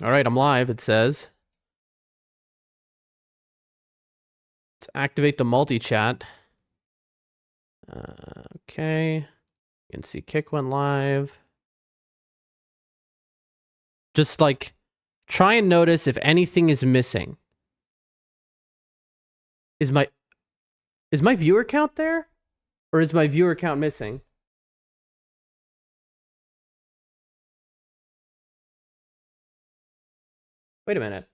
All right, I'm live, it says. Let's activate the multi-chat. Okay. You can see Kick went live. Just like, try and notice if anything is missing. Is my viewer count there? Or is my viewer count missing? Wait a minute.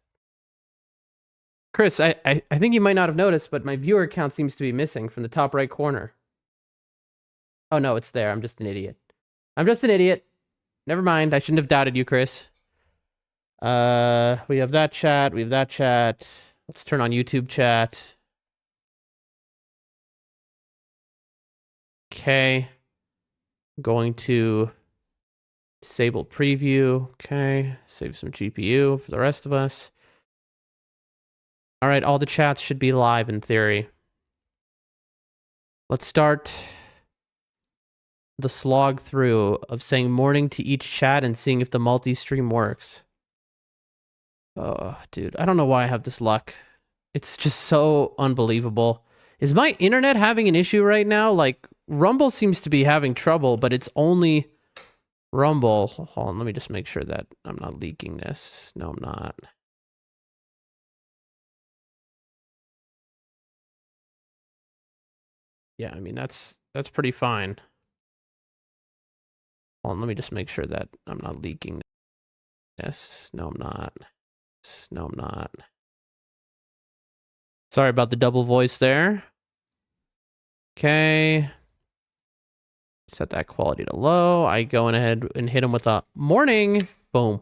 Chris, I think you might not have noticed, but my viewer count seems to be missing from the top right corner. Oh no, it's there. I'm just an idiot. I'm just an idiot. Never mind. I shouldn't have doubted you, Chris. We have that chat. We have that chat. Let's turn on YouTube chat. Okay. Going to disable preview. Okay. Save some GPU for the rest of us. All right. All the chats should be live in theory. Let's start the slog through of saying morning to each chat and seeing if the multi-stream works. Oh, dude. I don't know why I have this luck. It's just so unbelievable. Is my internet having an issue right now? Like, Rumble seems to be having trouble, but it's only Rumble. Hold on, let me just make sure that I'm not leaking this. No, I'm not. Yeah, I mean, that's pretty fine. Hold on, let me just make sure that I'm not leaking this. No, I'm not. No, I'm not. Sorry about the double voice there. Okay. Set that quality to low. I go in ahead and hit him with a morning. Boom.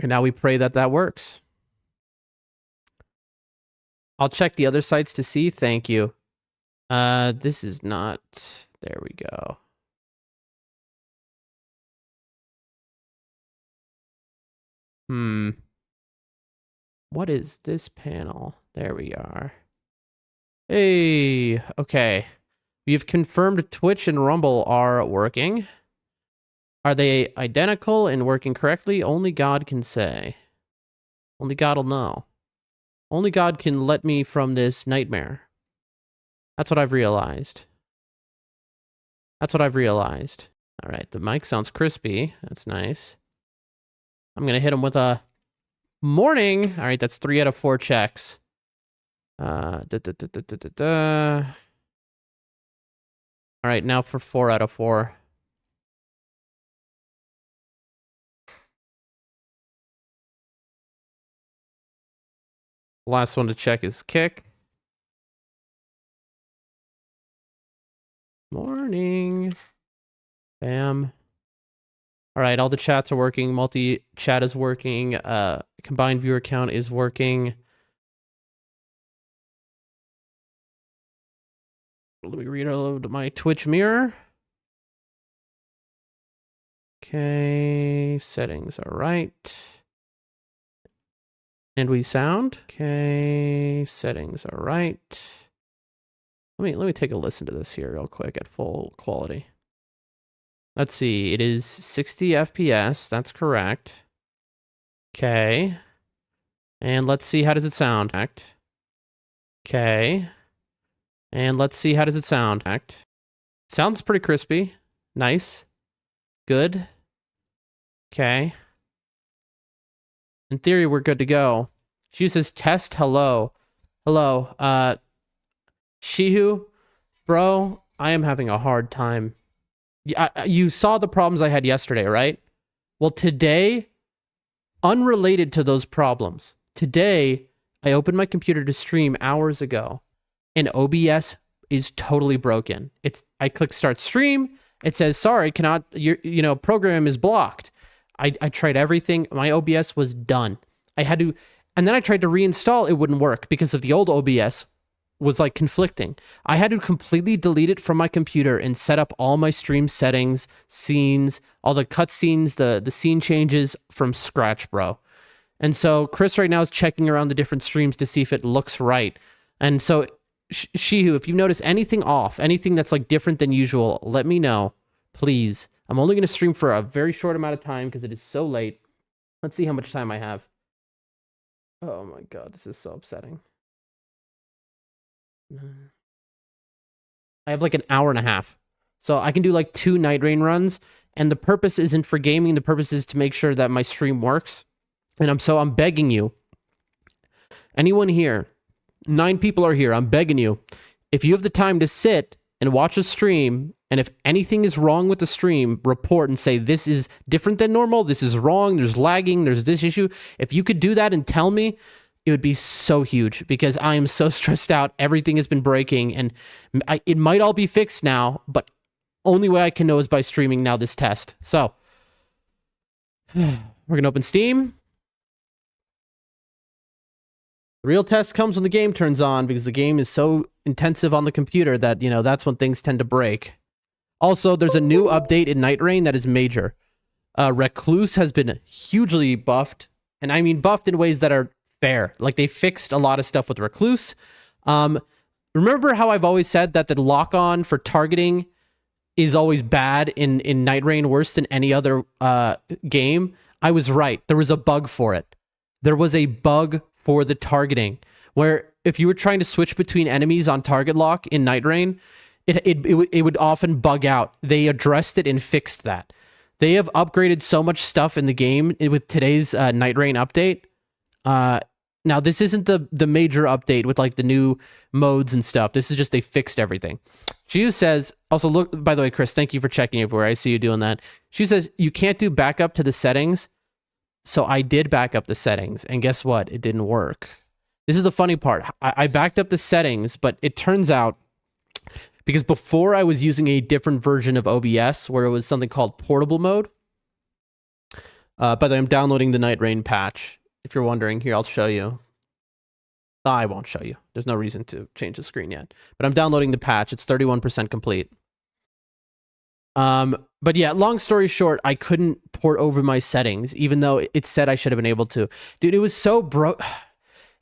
And now we pray that that works. I'll check the other sites to see. Thank you. This is not... There we go. What is this panel? There we are. Hey, okay. We have confirmed Twitch and Rumble are working. Are they identical and working correctly? Only God can say. Only God will know. Only God can let me from this nightmare. That's what I've realized. That's what I've realized. All right, the mic sounds crispy. That's nice. I'm going to hit him with a morning. All right, that's 3 out of 4 checks. All right, now for 4 out of 4. Last one to check is Kick. Morning. Bam. All right, all the chats are working. Multi-chat is working. Combined viewer count is working. Let me reload my Twitch mirror. Okay, settings are right. And we sound. Okay, settings are right. Let me take a listen to this here real quick at full quality. Let's see, it is 60 FPS, that's correct. Okay. And let's see, how does it sound? Okay. And let's see, how does it sound? Sounds pretty crispy. Nice. Good. Okay. In theory, we're good to go. She uses test hello. Hello. Shihu, bro, I am having a hard time. You saw the problems I had yesterday, right? Well, today, unrelated to those problems, today, I opened my computer to stream hours ago, and OBS is totally broken. I click start stream. It says, sorry, cannot, your program is blocked. I tried everything. My OBS was done. I had to, and then I tried to reinstall. It wouldn't work because of the old OBS was like conflicting. I had to completely delete it from my computer and set up all my stream settings, scenes, all the cutscenes, the scene changes from scratch, bro. And so Chris right now is checking around the different streams to see if it looks right. And so Shihu, if you notice anything off, anything that's like different than usual, let me know, please. I'm only going to stream for a very short amount of time because it is so late. Let's see how much time I have. Oh my god, this is so upsetting. I have like an hour and a half. So I can do like 2 nightreign runs, and the purpose isn't for gaming, the purpose is to make sure that my stream works. And I'm begging you. Anyone here, 9 people are here, I'm begging you. If you have the time to sit and watch a stream, and if anything is wrong with the stream, report and say, this is different than normal, this is wrong, there's lagging, there's this issue. If you could do that and tell me, it would be so huge because I am so stressed out. Everything has been breaking, and it might all be fixed now, but only way I can know is by streaming now this test. So, we're going to open Steam. The real test comes when the game turns on because the game is so intensive on the computer that, you know, that's when things tend to break. Also, there's a new update in nightreign that is major. Recluse has been hugely buffed, and I mean buffed in ways that are fair. Like, they fixed a lot of stuff with Recluse. Remember how I've always said that the lock-on for targeting is always bad in nightreign, worse than any other game? I was right. There was a bug for it. There was a bug for the targeting, where if you were trying to switch between enemies on target lock in nightreign, it would often bug out. They addressed it and fixed that. They have upgraded so much stuff in the game with today's nightreign update. Now, this isn't the major update with like the new modes and stuff. This is just they fixed everything. She says, also look, by the way, Chris, thank you for checking everywhere. I see you doing that. She says, you can't do backup to the settings. So I did back up the settings, and guess what? It didn't work. This is the funny part. I backed up the settings, but it turns out, because before I was using a different version of OBS where it was something called portable mode. By the way, I'm downloading the nightreign patch. If you're wondering, here, I'll show you. I won't show you. There's no reason to change the screen yet. But I'm downloading the patch. It's 31% complete. But yeah, long story short, I couldn't port over my settings, even though it said I should have been able to. Dude, it was so broke.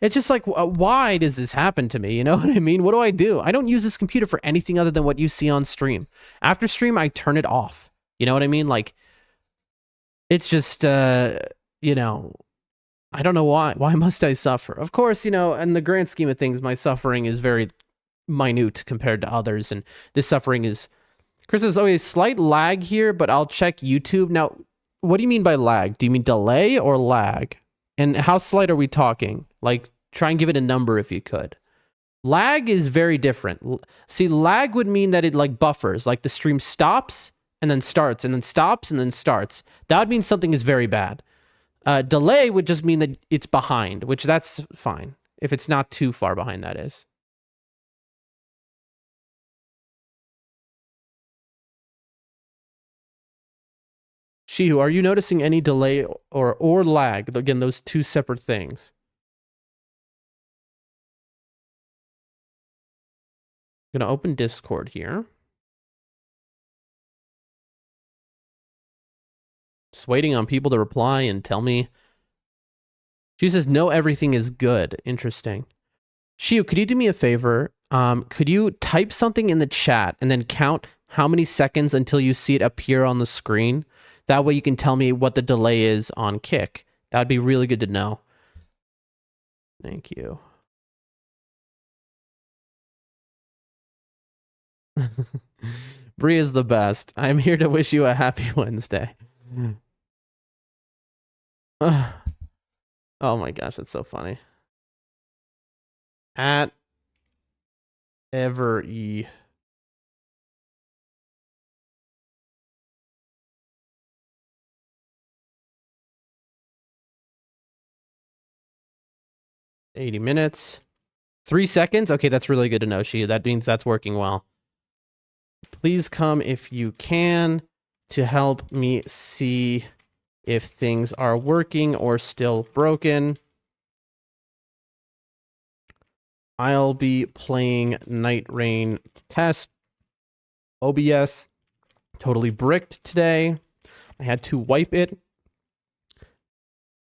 It's just like, why does this happen to me? You know what I mean? What do I do? I don't use this computer for anything other than what you see on stream. After stream, I turn it off. You know what I mean? Like, it's just, you know, I don't know why. Why must I suffer? Of course, you know, in the grand scheme of things, my suffering is very minute compared to others, and this suffering is... Chris says, oh, a slight lag here, but I'll check YouTube. Now, what do you mean by lag? Do you mean delay or lag? And how slight are we talking? Like, try and give it a number if you could. Lag is very different. See, lag would mean that it like buffers, like the stream stops and then starts and then stops and then starts. That would mean something is very bad. Delay would just mean that it's behind, which that's fine. If it's not too far behind, that is. Shihu, are you noticing any delay or lag? Again, those two separate things. I'm going to open Discord here. Just waiting on people to reply and tell me. She says, no, everything is good. Interesting. Shihu, could you do me a favor? Could you type something in the chat and then count how many seconds until you see it appear on the screen? That way you can tell me what the delay is on Kick. That would be really good to know. Thank you. Bree is the best. I'm here to wish you a happy Wednesday. Oh my gosh, that's so funny. At ever e. $80 minutes. 3 seconds? Okay, that's really good to know, Shia. That means that's working well. Please come if you can to help me see if things are working or still broken. I'll be playing nightreign test. OBS totally bricked today. I had to wipe it.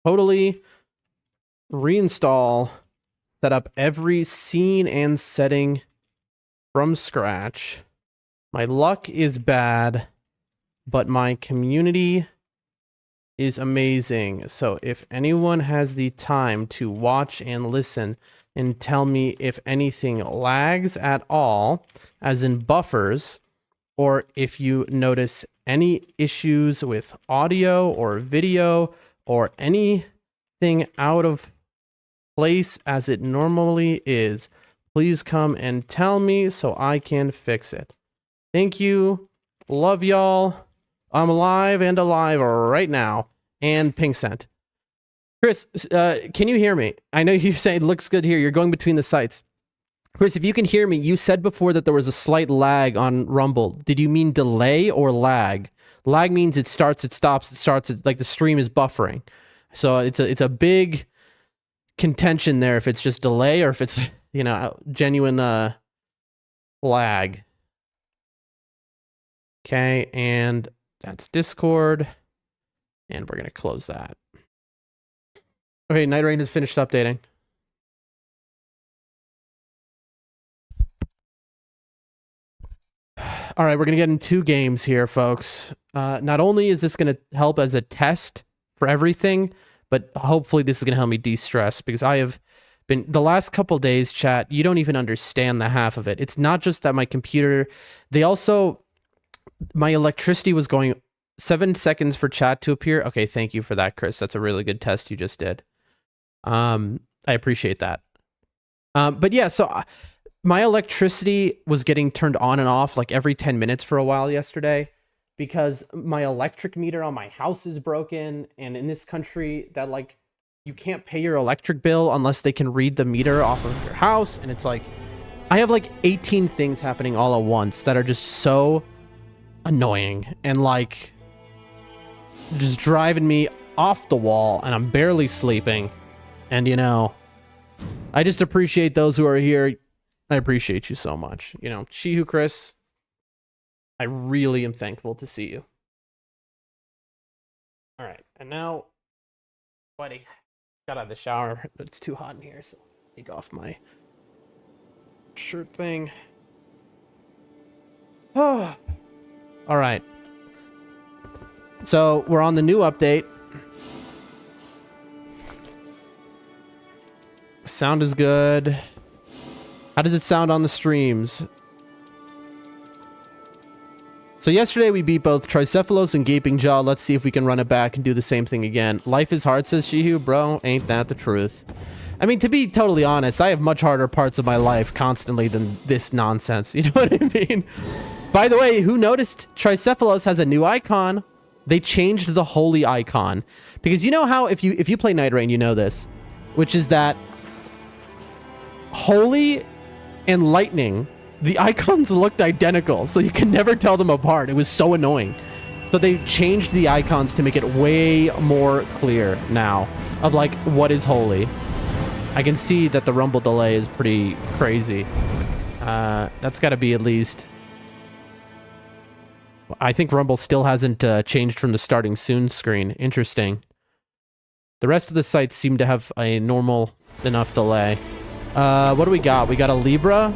Totally reinstall, set up every scene and setting from scratch. My luck is bad. but my community is amazing. So if anyone has the time to watch and listen and tell me if anything lags at all, as in buffers, or if you notice any issues with audio or video or anything out of place as it normally is, please come and tell me so I can fix it. Thank you. Love y'all. I'm alive and alive right now. And ping sent. Chris, can you hear me? I know you say it looks good here. You're going between the sites. Chris, if you can hear me, you said before that there was a slight lag on Rumble. Did you mean delay or lag? Lag means it starts, it stops, it starts, like the stream is buffering. So it's a big contention there if it's just delay or if it's, you know, genuine lag. Okay, and that's Discord. And we're going to close that. Okay, nightreign has finished updating. All right, we're going to get in 2 games here, folks. Not only is this going to help as a test for everything, but hopefully this is going to help me de-stress, because I have been, the last couple days, chat, you don't even understand the half of it. It's not just that my computer, my electricity was going 7 seconds for chat to appear. Okay, thank you for that, Chris. That's a really good test you just did. I appreciate that. But yeah, so my electricity was getting turned on and off like every 10 minutes for a while yesterday, because my electric meter on my house is broken. And in this country, that like, you can't pay your electric bill unless they can read the meter off of your house. And it's like, I have like 18 things happening all at once that are just so annoying and like just driving me off the wall, and I'm barely sleeping. And you know, I just appreciate those who are here. I appreciate you so much. You know, Shihu Chris, I really am thankful to see you. All right, and now, buddy, got out of the shower, but it's too hot in here, so take off my shirt thing. Oh, all right. So we're on the new update. Sound is good. How does it sound on the streams? So yesterday we beat both Tricephalos and Gaping Jaw. Let's see if we can run it back and do the same thing again. Life is hard, says Shihu. Bro, ain't that the truth? I mean, to be totally honest, I have much harder parts of my life constantly than this nonsense. You know what I mean? By the way, who noticed Tricephalos has a new icon? They changed the holy icon. Because you know how, if you play nightreign, you know this. Which is that holy and lightning, the icons looked identical, so you can never tell them apart. It was so annoying. So they changed the icons to make it way more clear now of like what is holy. I can see that the rumble delay is pretty crazy. That's got to be at least... I think rumble still hasn't changed from the starting soon screen. Interesting. The rest of the sites seem to have a normal enough delay. What do we got? We got a Libra.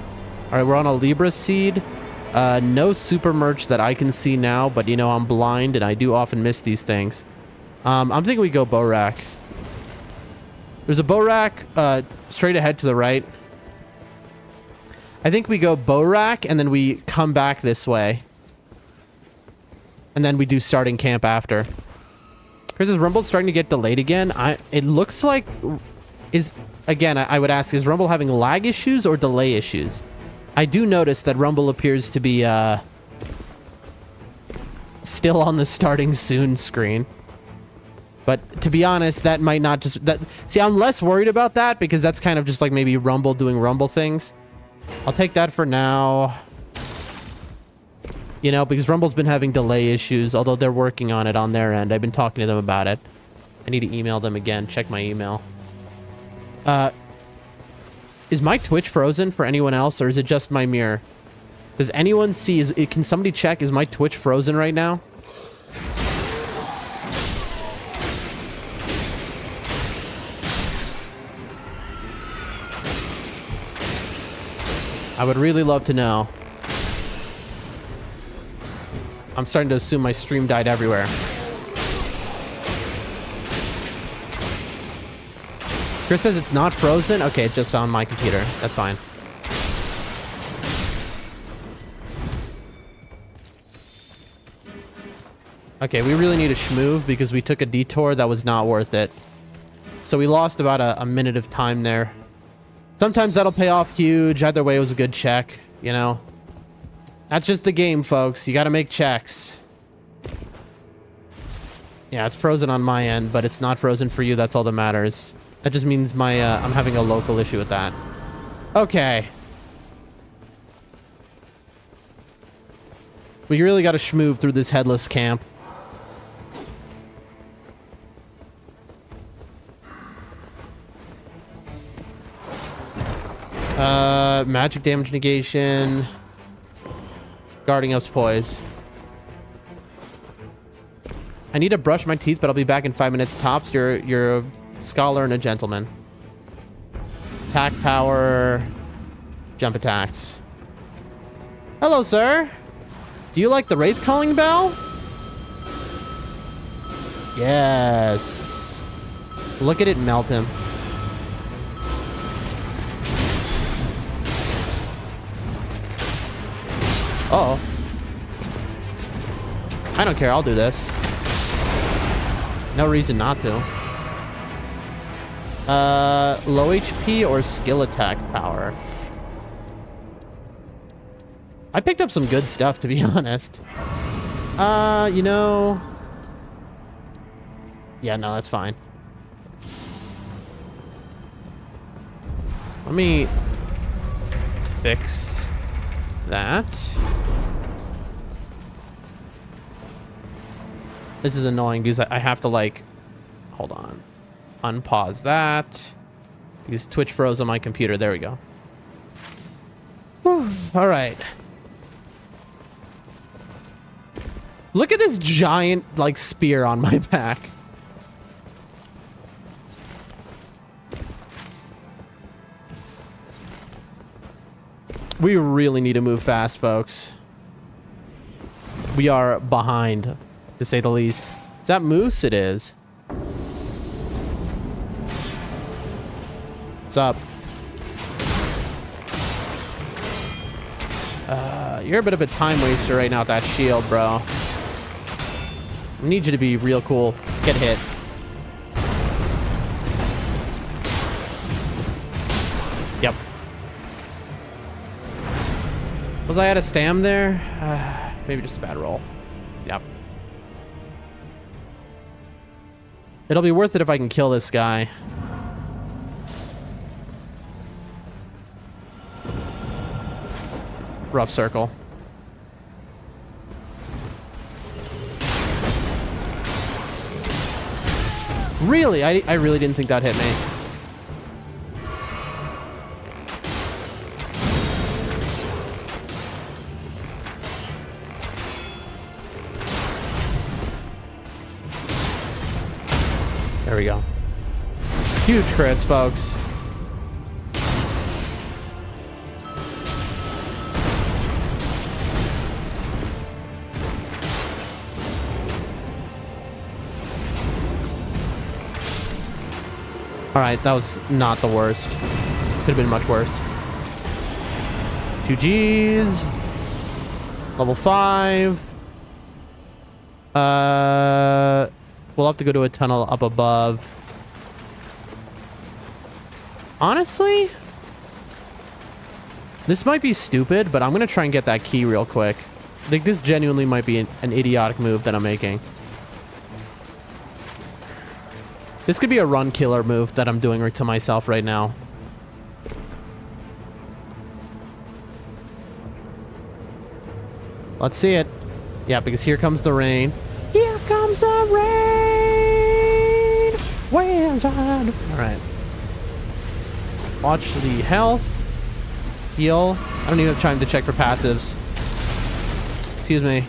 All right, we're on a Libra seed. No super merch that I can see now, but you know, I'm blind and I do often miss these things. I'm thinking we go bow rack. There's a bow rack straight ahead to the right. I think we go bow rack and then we come back this way. And then we do starting camp after. Chris, is Rumble starting to get delayed again? It looks like... Again, I would ask, is Rumble having lag issues or delay issues? I do notice that Rumble appears to be still on the starting soon screen. But to be honest, that might not just... See, I'm less worried about that because that's kind of just like maybe Rumble doing Rumble things. I'll take that for now. You know, because Rumble's been having delay issues, although they're working on it on their end. I've been talking to them about it. I need to email them again. Check my email. Is my Twitch frozen for anyone else, or is it just my mirror? Does anyone see... Can somebody check? Is my Twitch frozen right now? I would really love to know. I'm starting to assume my stream died everywhere. Chris says it's not frozen. Okay, it's just on my computer. That's fine. Okay, we really need a schmoove because we took a detour that was not worth it. So we lost about a minute of time there. Sometimes that'll pay off huge. Either way, it was a good check, you know? That's just the game, folks. You gotta make checks. Yeah, it's frozen on my end, but it's not frozen for you. That's all that matters. That just means my I'm having a local issue with that. Okay. We really gotta schmoove through this headless camp. Magic damage negation. Guarding up's poise. I need to brush my teeth, but I'll be back in 5 minutes tops. You're a scholar and a gentleman. Attack power. Jump attacks. Hello, sir. Do you like the Wraith Calling Bell? Yes. Look at it melt him. Uh-oh. I don't care. I'll do this. No reason not to. Low HP or skill attack power? I picked up some good stuff, to be honest. You know... Yeah, no, that's fine. Let me fix that. This is annoying because I have to, like... Hold on. Unpause that. Because Twitch froze on my computer. There we go. Whew. All right. Look at this giant, like, spear on my back. We really need to move fast, folks. We are behind, to say the least. Is that moose? It is. What's up? You're a bit of a time waster right now with that shield, bro. I need you to be real cool. Get hit. Yep. Was I out of stam there? Maybe just a bad roll. Yep. It'll be worth it if I can kill this guy. Rough circle. Really? I really didn't think that hit me. There we go. Huge crits, folks. All right, that was not the worst. Could have been much worse. 2 Gs. Level 5. We'll have to go to a tunnel up above. Honestly, this might be stupid, but I'm going to try and get that key real quick. I think this genuinely might be an idiotic move that I'm making. This could be a run killer move that I'm doing to myself right now. Let's see it. Yeah, because here comes the rain. Here comes the rain. Where's on? All right. Watch the health. Heal. I don't even have time to check for passives. Excuse me.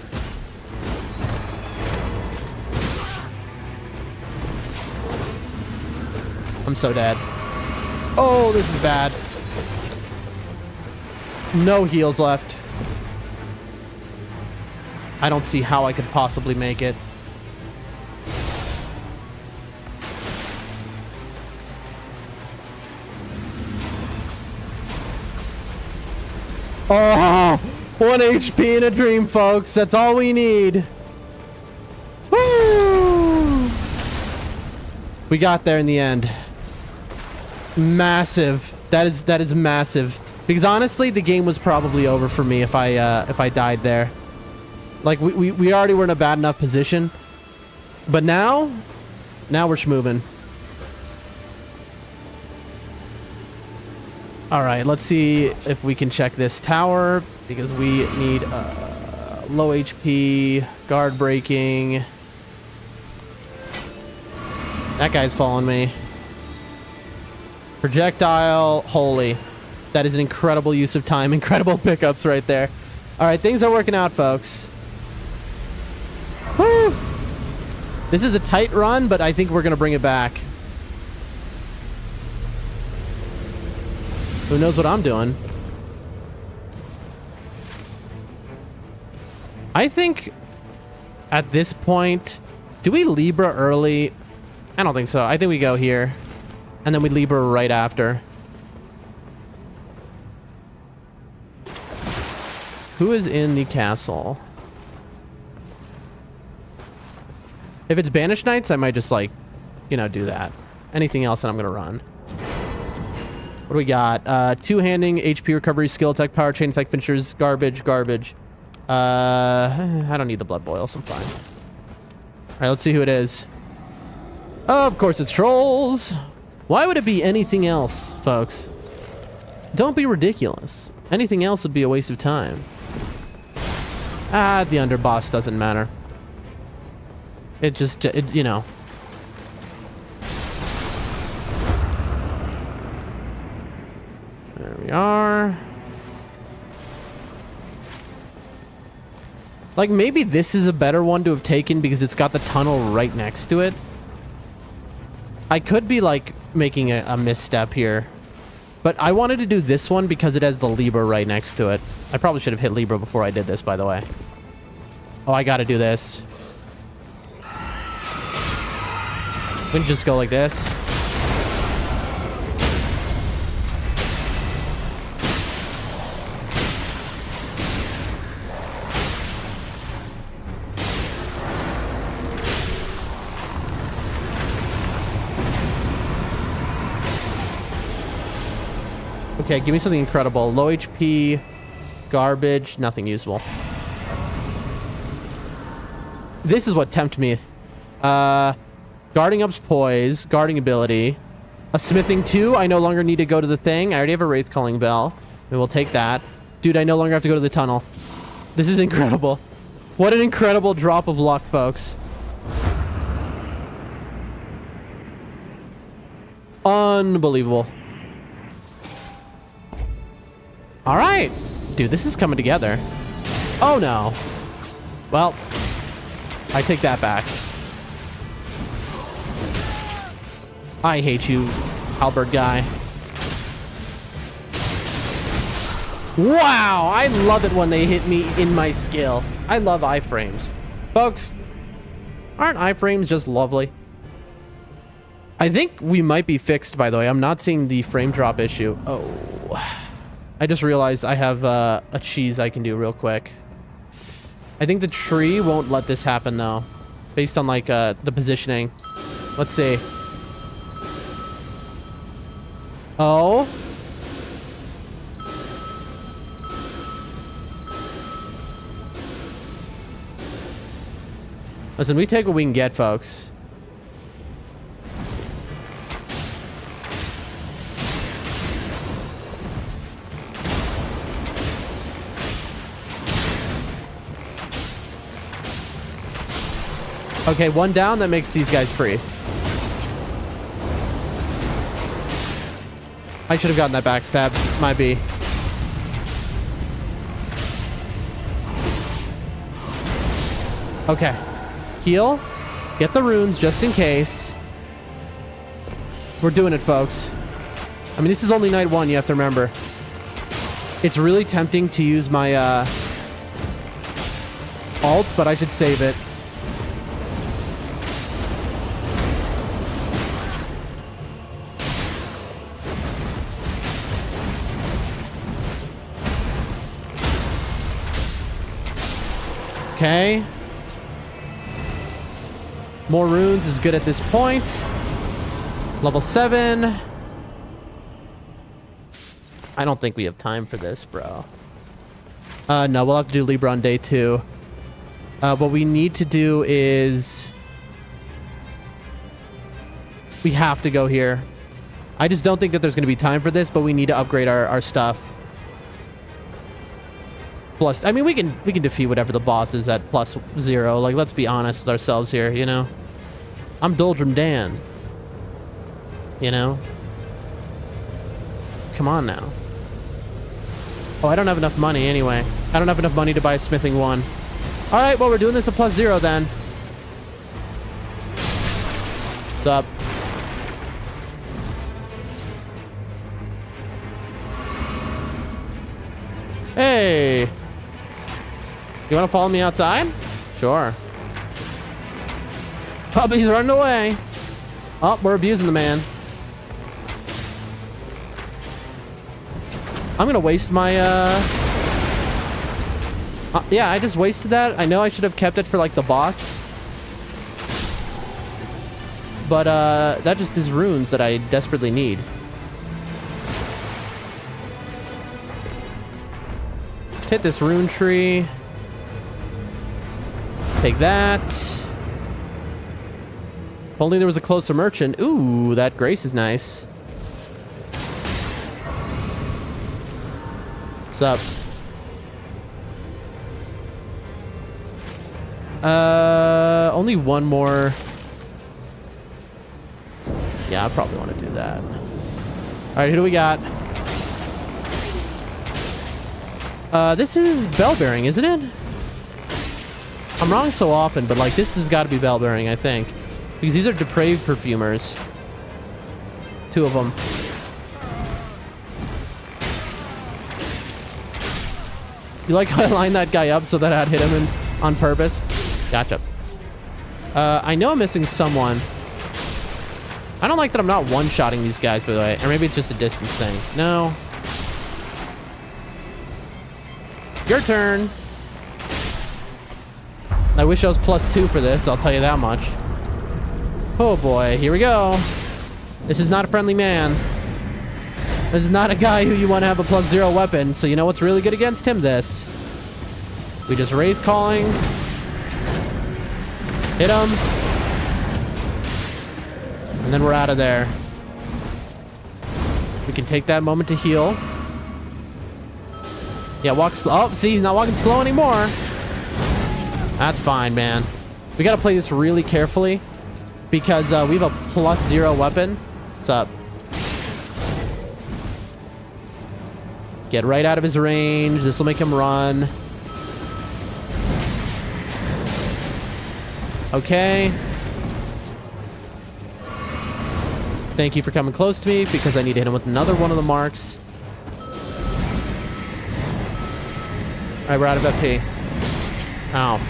I'm so dead. Oh, this is bad. No heals left. I don't see how I could possibly make it. Oh, 1 HP in a dream, folks. That's all we need. Woo! We got there in the end. Massive. That is massive. Because honestly, the game was probably over for me if I died there. Like we already were in a bad enough position, but now we're schmoving. All right, let's see if we can check this tower because we need low HP, guard breaking. That guy's following me. Projectile, holy. That is an incredible use of time. Incredible pickups right there. All right, things are working out, folks. Woo! This is a tight run, but I think we're going to bring it back. Who knows what I'm doing? I think at this point, do we Libra early? I don't think so. I think we go here. And then we Libra right after. Who is in the castle? If it's Banished Knights, I might just, like, you know, do that. Anything else, and I'm going to run. What do we got? Two-handing, HP recovery, skill attack, power chain attack, finishers, garbage. I don't need the blood boils. I'm fine. All right, let's see who it is. Oh, of course, it's trolls. Why would it be anything else, folks? Don't be ridiculous. Anything else would be a waste of time. Ah, the underboss doesn't matter. It just, you know. There we are. Like, maybe this is a better one to have taken because it's got the tunnel right next to it. I could be, like, making a misstep here. But I wanted to do this one because it has the Libra right next to it. I probably should have hit Libra before I did this, by the way. Oh, I gotta do this. We can just go like this. Okay, give me something incredible. Low HP, garbage, nothing usable. This is what tempted me. Guarding up's poise, guarding ability. A smithing 2, I no longer need to go to the thing. I already have a wraith calling bell. And we'll take that. Dude, I no longer have to go to the tunnel. This is incredible. What an incredible drop of luck, folks. Unbelievable. All right. Dude, this is coming together. Oh, no. Well, I take that back. I hate you, halberd guy. Wow, I love it when they hit me in my skill. I love iframes. Folks, aren't iframes just lovely? I think we might be fixed, by the way. I'm not seeing the frame drop issue. Oh. I just realized I have a cheese I can do real quick. I think the tree won't let this happen, though. Based on, like, the positioning. Let's see. Oh. Listen, we take what we can get, folks. Okay, one down. That makes these guys free. I should have gotten that backstab. Might be. Okay. Heal. Get the runes just in case. We're doing it, folks. I mean, this is only night 1, you have to remember. It's really tempting to use my, alt, but I should save it. Okay. More runes is good at this point. Level 7. I don't think we have time for this, bro. No, we'll have to do Libra on day 2. What we need to do is... we have to go here. I just don't think that there's going to be time for this, but we need to upgrade our stuff. Plus, I mean, we can defeat whatever the boss is at +0. Like, let's be honest with ourselves here, you know? I'm Doldrum Dan. You know? Come on now. Oh, I don't have enough money anyway. I don't have enough money to buy a smithing 1. Alright, well, we're doing this at +0 then. What's up? Hey! You want to follow me outside? Sure. Puppy's running away. Oh, we're abusing the man. I'm gonna waste my, yeah, I just wasted that. I know I should have kept it for, like, the boss. But, that just is runes that I desperately need. Let's hit this rune tree. Take that. If only there was a closer merchant. Ooh, that grace is nice. What's up? Only one more. Yeah, I probably want to do that. All right, who do we got? This is bell bearing, isn't it? I'm wrong so often, but like this has got to be bell bearing, I think, because these are depraved perfumers. 2 of them. You like how I lined that guy up so that I'd hit him on purpose? Gotcha. I know I'm missing someone. I don't like that I'm not one-shotting these guys, by the way. Or maybe it's just a distance thing. No. Your turn. I wish I was +2 for this, I'll tell you that much. Oh boy, here we go. This is not a friendly man. This is not a guy who you want to have a +0 weapon, so you know what's really good against him? This. We just raise calling. Hit him. And then we're out of there. We can take that moment to heal. Yeah, walk slow. Oh, see, he's not walking slow anymore. That's fine, man. We gotta play this really carefully because we have a +0 weapon. What's up? Get right out of his range. This will make him run. Okay. Thank you for coming close to me because I need to hit him with another one of the marks. All right, we're out of FP. Ow.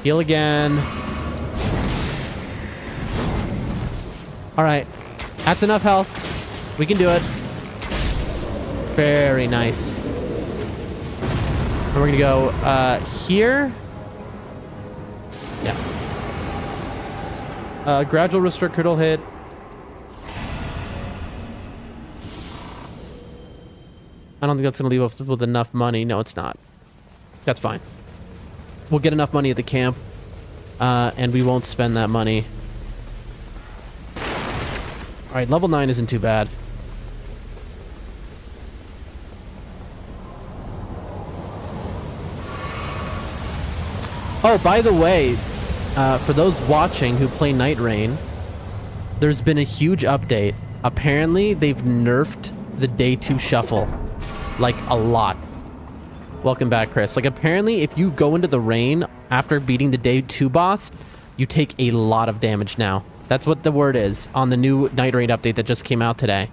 Heal again. All right. That's enough health. We can do it. Very nice. And we're going to go here. Yeah. Gradual restore critical hit. I don't think that's going to leave us with enough money. No, it's not. That's fine. We'll get enough money at the camp, and we won't spend that money. All right, level 9 isn't too bad. Oh, by the way, for those watching who play nightreign, there's been a huge update. Apparently, they've nerfed the day 2 shuffle, like a lot. Welcome back, Chris. Like, apparently, if you go into the rain after beating the day 2 boss, you take a lot of damage now. That's what the word is on the new nightreign update that just came out today.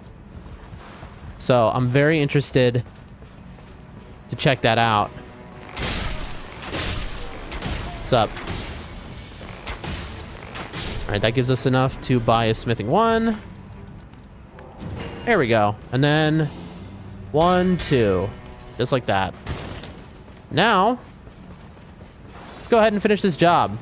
So, I'm very interested to check that out. What's up? All right, that gives us enough to buy a smithing 1. There we go. And then 1, 2. Just like that. Now, let's go ahead and finish this job.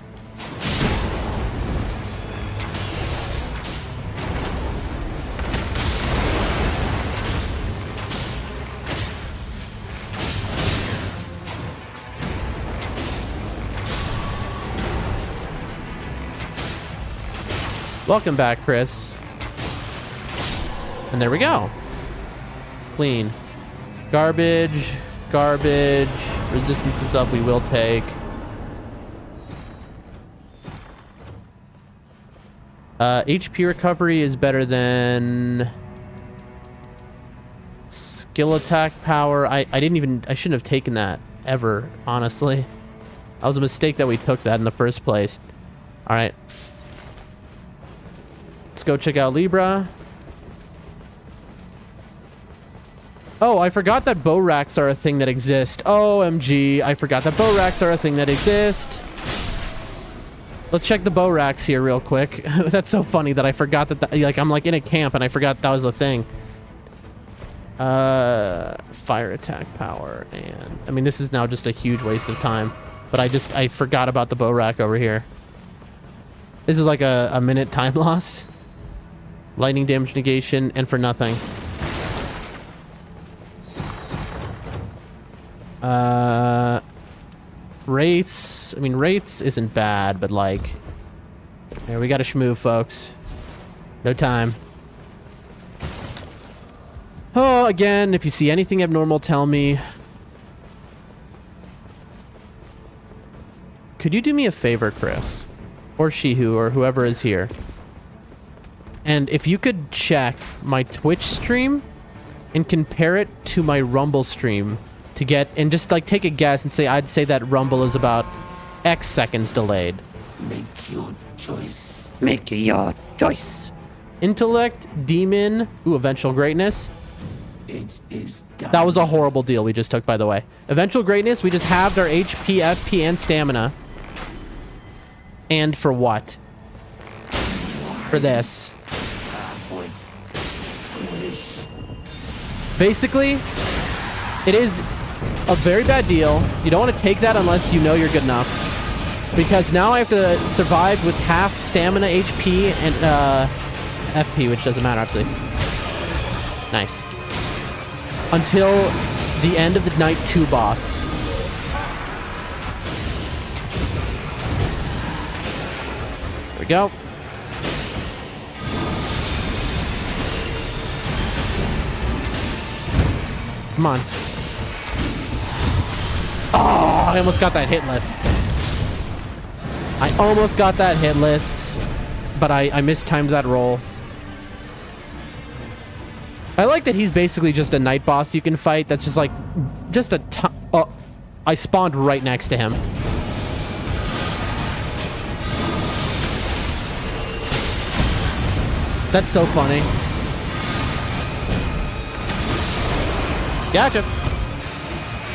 Welcome back, Chris. And there we go. Clean. Garbage. Garbage. Resistance is up. We will take. HP recovery is better than skill attack power. I shouldn't have taken that ever, honestly. That was a mistake that we took that in the first place. All right. Let's go check out Libra. Oh, I forgot that bow racks are a thing that exist. OMG, I forgot that bow racks are a thing that exist. Let's check the bow racks here real quick. That's so funny that I forgot that, like, I'm like in a camp and I forgot that was a thing. Fire attack power, and I mean, this is now just a huge waste of time, but I forgot about the bow rack over here. This is like a minute time lost. Lightning damage negation, and for nothing. Wraiths. I mean, Wraiths isn't bad, but like... Here, we gotta schmoo, folks. No time. Oh, again, if you see anything abnormal, tell me. Could you do me a favor, Chris? Or Shihu, or whoever is here. And if you could check my Twitch stream and compare it to my Rumble stream to get, and just like take a guess and say, I'd say that Rumble is about X seconds delayed. Make your choice. Make your choice. Intellect, Demon, Eventual Greatness. It is done. That was a horrible deal we just took, by the way. Eventual Greatness, we just halved our HP, FP, and Stamina. And for what? For this. Basically, it is a very bad deal. You don't want to take that unless you know you're good enough. Because now I have to survive with half stamina, HP, and FP, which doesn't matter, obviously. Nice. Until the end of the Night 2 boss. There we go. Come on. Oh, I almost got that hitless. I almost got that hitless, but I mistimed that roll. I like that he's basically just a night boss you can fight. That's just like, just a oh, I spawned right next to him. That's so funny. Gotcha.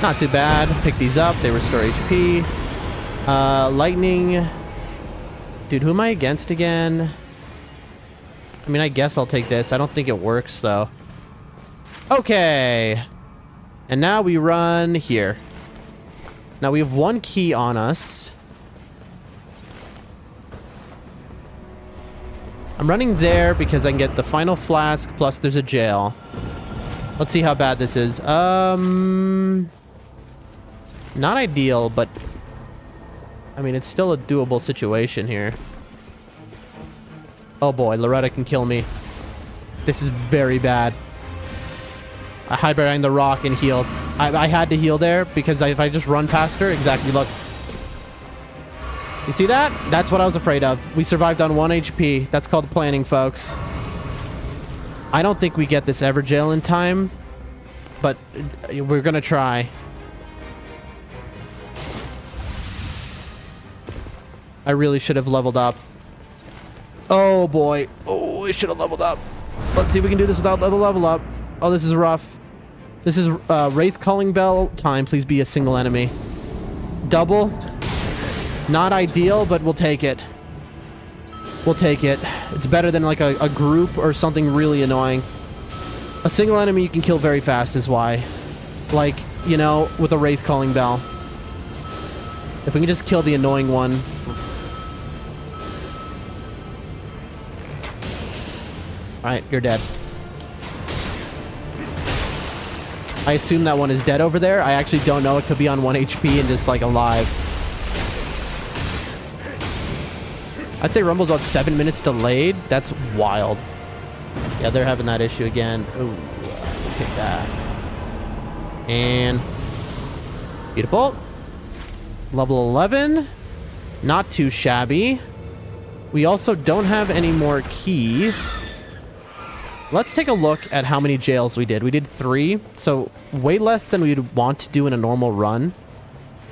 Not too bad. Pick these up. They restore HP. Lightning. Dude, who am I against again? I mean, I guess I'll take this. I don't think it works, though. Okay. And now we run here. Now we have one key on us. I'm running there because I can get the final flask, plus there's a jail. Let's see how bad this is. Not ideal, but I mean, it's still a doable situation here. Oh boy, Loretta can kill me. This is very bad. I hide behind the rock and healed. I had to heal there because if I just run past her, exactly, look. You see that? That's what I was afraid of. We survived on 1 HP. That's called planning, folks. I don't think we get this Everjail in time, but we're gonna try. I really should have leveled up. Oh boy. Oh, I should have leveled up. Let's see if we can do this without the level up. Oh, this is rough. This is Wraith Calling Bell time. Please be a single enemy. Double. Not ideal, but we'll take it. We'll take it. It's better than like a group or something really annoying. A single enemy you can kill very fast is why. Like, you know, with a Wraith Calling Bell. If we can just kill the annoying one. Alright, you're dead. I assume that one is dead over there. I actually don't know. It could be on 1 HP and just like alive. I'd say Rumble's about 7 minutes delayed. That's wild. Yeah, they're having that issue again. Ooh, we'll take that. And beautiful. Level 11. Not too shabby. We also don't have any more key. Let's take a look at how many jails we did. We did 3, so way less than we'd want to do in a normal run.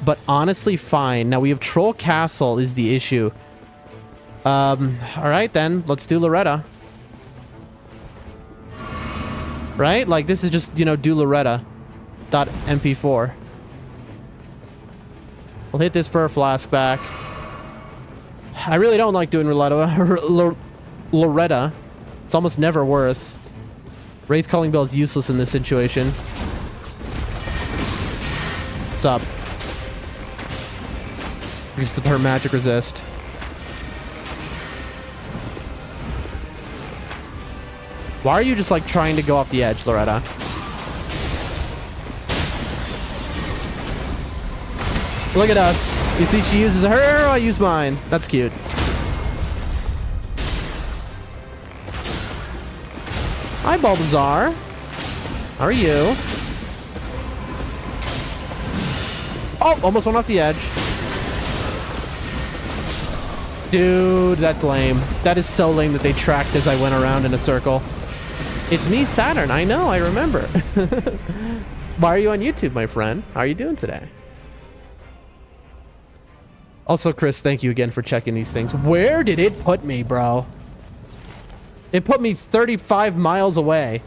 But honestly, fine. Now we have Troll Castle is the issue. All right then, let's do Loretta. Right? Like this is just, you know, do Loretta. .mp4. We'll hit this for a flask back. I really don't like doing Loretta. It's almost never worth. Wraith Calling Bell is useless in this situation. What's up? Use her magic resist. Why are you just like trying to go off the edge, Loretta? Look at us. You see, she uses her, I use mine. That's cute. Hi, Bulbasaur. How are you? Oh, almost went off the edge. Dude, that's lame. That is so lame that they tracked as I went around in a circle. It's me, Saturn. I know, I remember. Why are you on YouTube, my friend? How are you doing today? Also, Chris, thank you again for checking these things. Where did it put me, bro? It put me 35 miles away.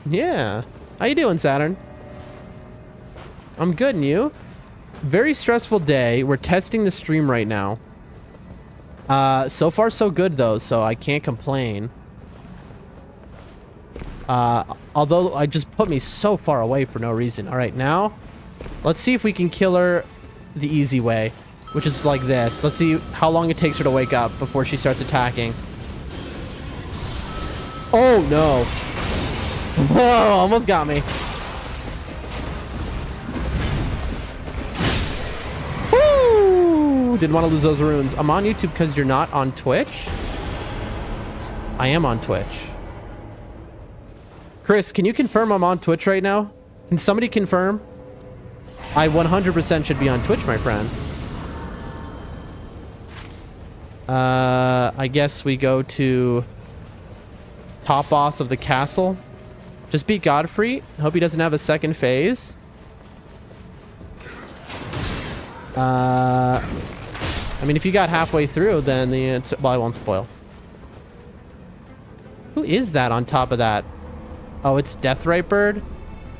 Yeah. How you doing, Saturn? I'm good, and you? Very stressful day. We're testing the stream right now. So far, so good, though, so I can't complain. Although I just put me so far away for no reason. All right, now, let's see if we can kill her the easy way, which is like this. Let's see how long it takes her to wake up before she starts attacking. Oh, no. Oh, almost got me. Woo! Didn't want to lose those runes. I'm on YouTube because you're not on Twitch? I am on Twitch. Chris, can you confirm I'm on Twitch right now? Can somebody confirm? I 100% should be on Twitch, my friend. I guess we go to top boss of the castle. Just beat Godfrey. Hope he doesn't have a second phase. I mean, if you got halfway through, then well, I won't spoil. Who is that on top of that? Oh, it's Deathrite Bird.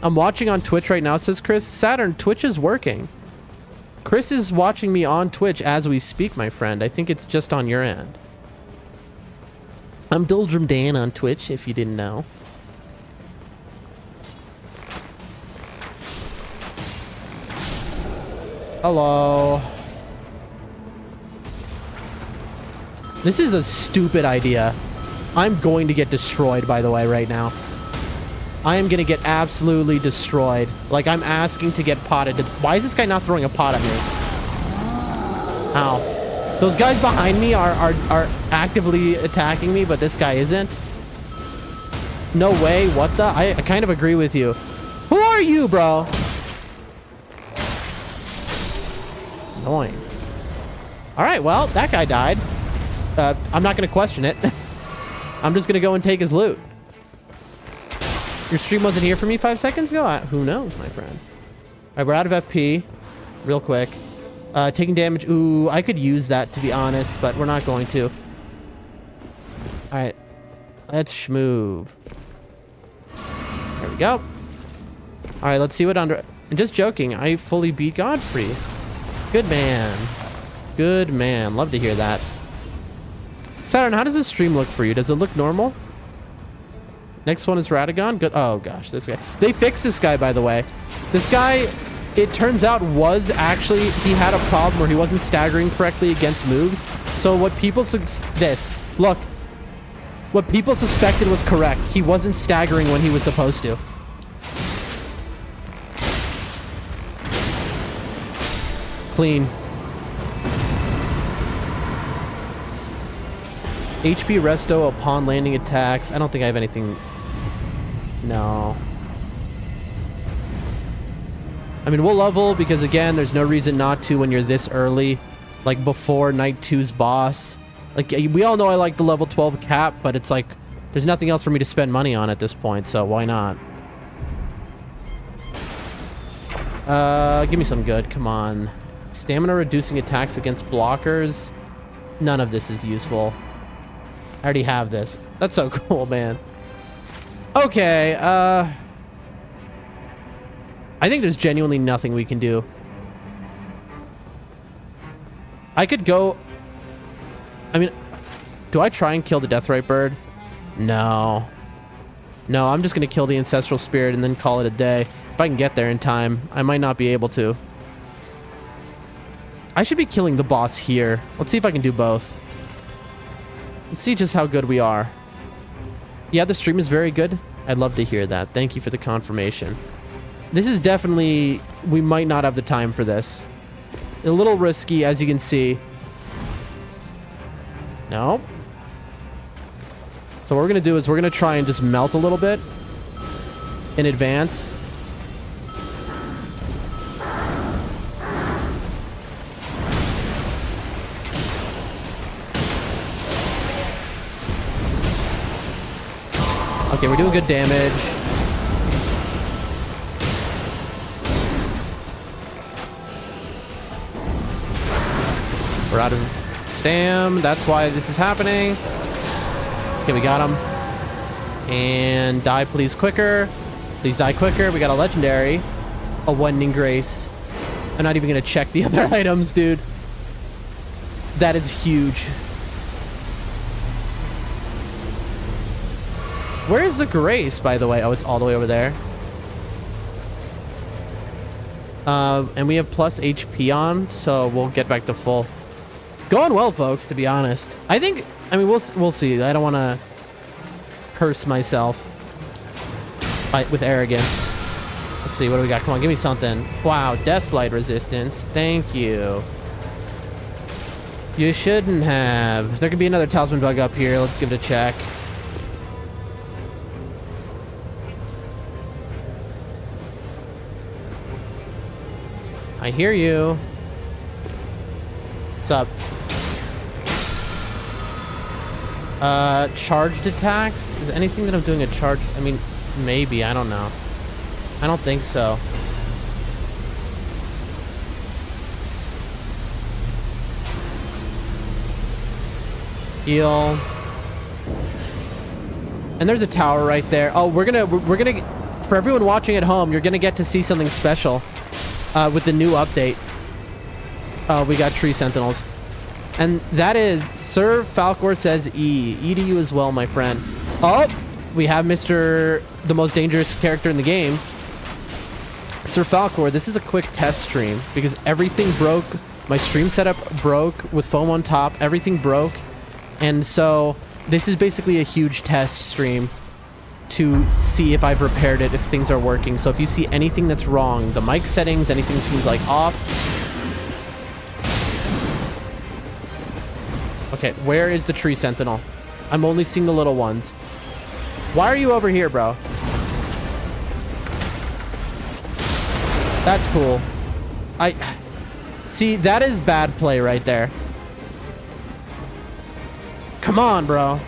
I'm watching on Twitch right now, says Chris. Saturn, Twitch is working. Chris is watching me on Twitch as we speak, my friend. I think it's just on your end. I'm Doldrum Dan on Twitch, if you didn't know. Hello. This is a stupid idea. I'm going to get destroyed, by the way, right now. I am going to get absolutely destroyed. Like, I'm asking to get potted. Why is this guy not throwing a pot at me? Ow. Those guys behind me are actively attacking me, but this guy isn't. No way. What the? I kind of agree with you. Who are you, bro? Annoying. All right, well, that guy died. I'm not going to question it. I'm just going to go and take his loot. Your stream wasn't here for me 5 seconds ago? Who knows, my friend? All right, we're out of FP. Real quick. Taking damage. Ooh, I could use that, to be honest, but we're not going to. All right. Let's schmoove. There we go. All right, let's see what under... I'm just joking. I fully beat Godfrey. Good man. Good man. Love to hear that. Saturn, how does this stream look for you? Does it look normal? Next one is Radagon. Good. Oh, gosh. This guy. They fixed this guy, by the way. This guy, it turns out, was actually... He had a problem where he wasn't staggering correctly against moves. So what people... Look. What people suspected was correct. He wasn't staggering when he was supposed to. Clean. HP resto upon landing attacks. I don't think I have anything. No. I mean, we'll level because, again, there's no reason not to when you're this early. Like, before Night 2's boss. Like, we all know I like the level 12 cap, but it's like, there's nothing else for me to spend money on at this point, so why not? Give me some good. Come on. Stamina reducing attacks against blockers. None of this is useful. I already have this. That's so cool, man. Okay, I think there's genuinely nothing we can do. I could go... I mean, do I try and kill the Deathrite Bird? No. No, I'm just gonna kill the Ancestral Spirit and then call it a day. If I can get there in time, I might not be able to. I should be killing the boss here. Let's see if I can do both. Let's see just how good we are. Yeah, the stream is very good. I'd love to hear that. Thank you for the confirmation. This is definitely... We might not have the time for this. A little risky, as you can see. No. So what we're going to do is we're going to try and just melt a little bit in advance. Okay, we're doing good damage. We're out of stam. That's why this is happening. Okay, we got him. And die, please, quicker. Please die quicker. We got a legendary. A Wending Grace. I'm not even going to check the other items, dude. That is huge. Where is the Grace, by the way? Oh, it's all the way over there. And we have plus HP on, so we'll get back to full. Going well, folks, to be honest. I think... I mean, we'll see. I don't want to curse myself with arrogance. Let's see. What do we got? Come on, give me something. Wow, Deathblight resistance. Thank you. You shouldn't have. There could be another Talisman Bug up here. Let's give it a check. I hear you. What's up? Charged attacks? Is anything that I'm doing a charge? I mean, maybe. I don't know. I don't think so. Heal. And there's a tower right there. Oh, we're gonna for everyone watching at home, you're gonna get to see something special with the new update. We got tree sentinels. And that is Sir Falcor says E. E to you as well, my friend. Oh, we have the most dangerous character in the game. Sir Falcor, this is a quick test stream because everything broke. My stream setup broke with foam on top. Everything broke. And so this is basically a huge test stream to see if I've repaired it, if things are working. So if you see anything that's wrong, the mic settings, anything seems like off. Okay, where is the tree sentinel? I'm only seeing the little ones. Why are you over here, bro? That's cool. See, that is bad play right there. Come on, bro.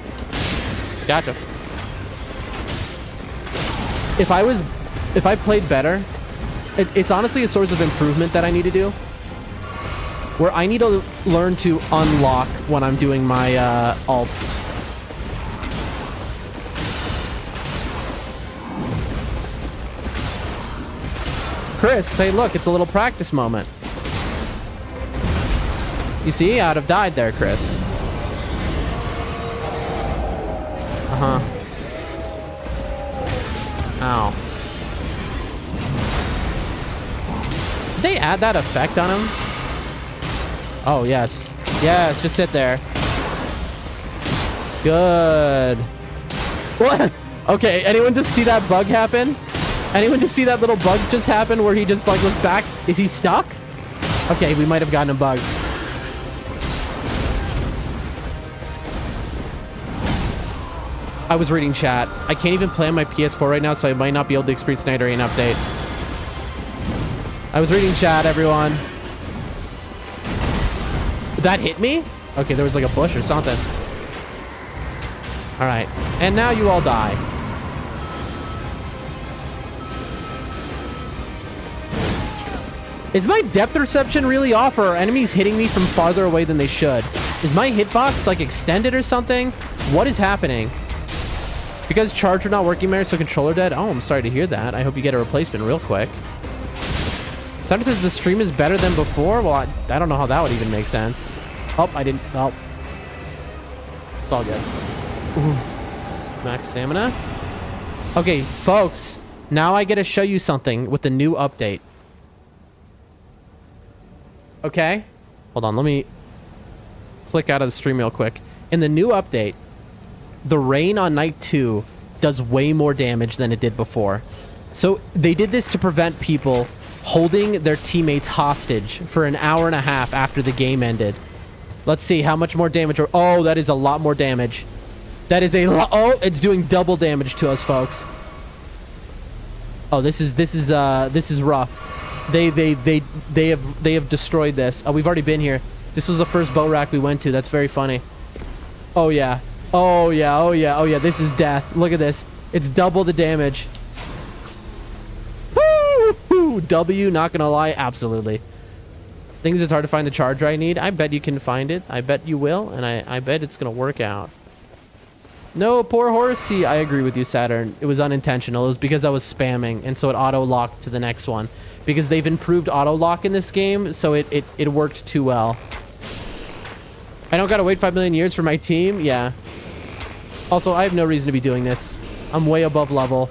Gotcha. If I played better, it's honestly a source of improvement that I need to do. Where I need to learn to unlock when I'm doing my ult. Chris, say, look, it's a little practice moment. You see, I'd have died there, Chris. Uh-huh. Ow. Did they add that effect on him? Oh, yes. Yes, just sit there. Good. What? Okay, anyone just see that bug happen? Anyone just see that little bug just happen where he just like was back? Is he stuck? Okay, we might have gotten a bug. I was reading chat. I can't even play on my PS4 right now, so I might not be able to experience nightreign update. I was reading chat, everyone. That hit me? Okay, there was like a bush or something. All right, and now you all die. Is my depth perception really off, or are enemies hitting me from farther away than they should? Is my hitbox like extended or something? What is happening? Because charger not working, Mary, so controller dead? Oh, I'm sorry to hear that. I hope you get a replacement real quick. Someone says the stream is better than before. Well, I don't know how that would even make sense. Oh, I didn't. Oh. It's all good. Ooh. Max stamina. Okay, folks. Now I get to show you something with the new update. Okay? Hold on, let me click out of the stream real quick. In the new update, the rain on night 2 does way more damage than it did before. So they did this to prevent people holding their teammates hostage for an hour and a half after the game ended. Let's see how much more damage. Oh, that is a lot more damage. That is a lot. Oh, it's doing double damage to us, folks. Oh, this is rough. They have destroyed this. Oh, we've already been here. This was the first boat rack we went to. That's very funny. Oh yeah. Oh yeah. Oh yeah. Oh yeah. This is death. Look at this. It's double the damage. Woo! W. Not gonna lie. Absolutely. Things it's hard to find the charger I need. I bet you can find it. I bet you will, and I bet it's gonna work out. No, poor horsey. I agree with you, Saturn. It was unintentional. It was because I was spamming, and so it auto-locked to the next one. Because they've improved auto-lock in this game, so it worked too well. I don't gotta wait 5 million years for my team? Yeah. Also, I have no reason to be doing this. I'm way above level.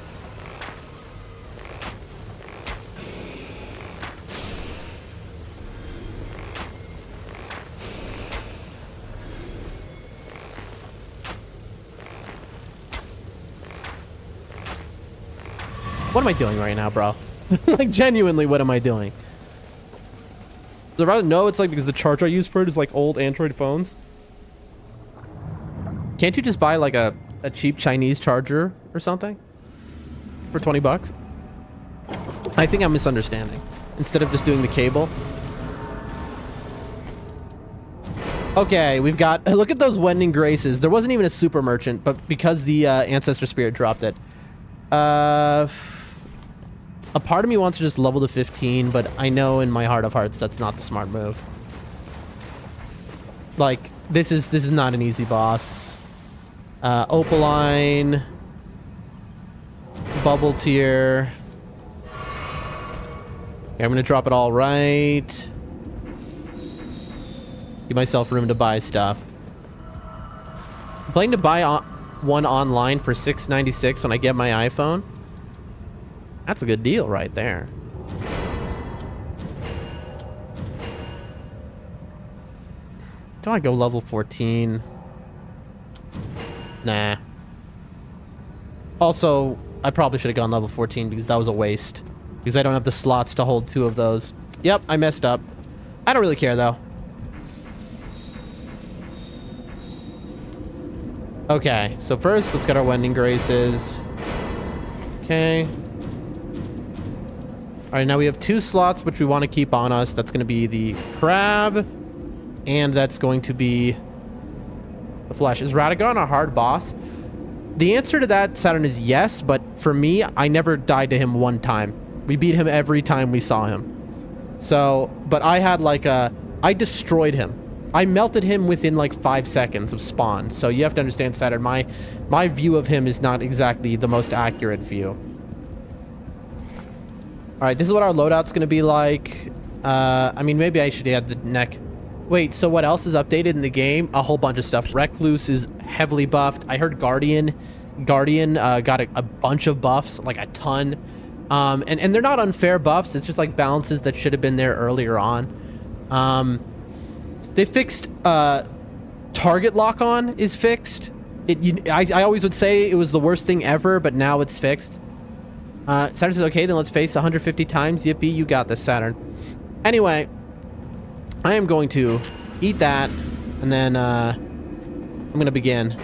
What am I doing right now, bro? Like, genuinely, what am I doing? No, it's like because the charger I use for it is like old Android phones. Can't you just buy like a cheap Chinese charger or something for 20 bucks? I think I'm misunderstanding. Instead of just doing the cable. Okay, we've got... Look at those Wending Graces. There wasn't even a super merchant, but because the Ancestor Spirit dropped it. A part of me wants to just level to 15, but I know in my heart of hearts that's not the smart move. Like, this is not an easy boss. Opaline. Bubble tier. Okay, I'm gonna drop it all right. Give myself room to buy stuff. I'm planning to buy one online for $6.96 when I get my iPhone. That's a good deal right there. Do I go level 14? Nah. Also, I probably should have gone level 14 because that was a waste. Because I don't have the slots to hold 2 of those. Yep, I messed up. I don't really care though. Okay, so first let's get our Wending Graces. Okay. All right, now we have 2 slots which we want to keep on us. That's going to be the crab, and that's going to be the flesh. Is Radagon a hard boss? The answer to that, Saturn, is yes, but for me, I never died to him one time. We beat him every time we saw him. So, but I had like I destroyed him. I melted him within like 5 seconds of spawn. So you have to understand, Saturn, my view of him is not exactly the most accurate view. All right, this is what our loadout's gonna be like. I mean, maybe I should add the neck. Wait, so what else is updated in the game? A whole bunch of stuff. Recluse is heavily buffed. I heard Guardian got a bunch of buffs, like a ton. And they're not unfair buffs. It's just like balances that should have been there earlier on. They fixed target lock-on is fixed. I always would say it was the worst thing ever, but now it's fixed. Saturn says, okay, then let's face 150 times. Yippee, you got this, Saturn. Anyway, I am going to eat that, and then I'm going to begin.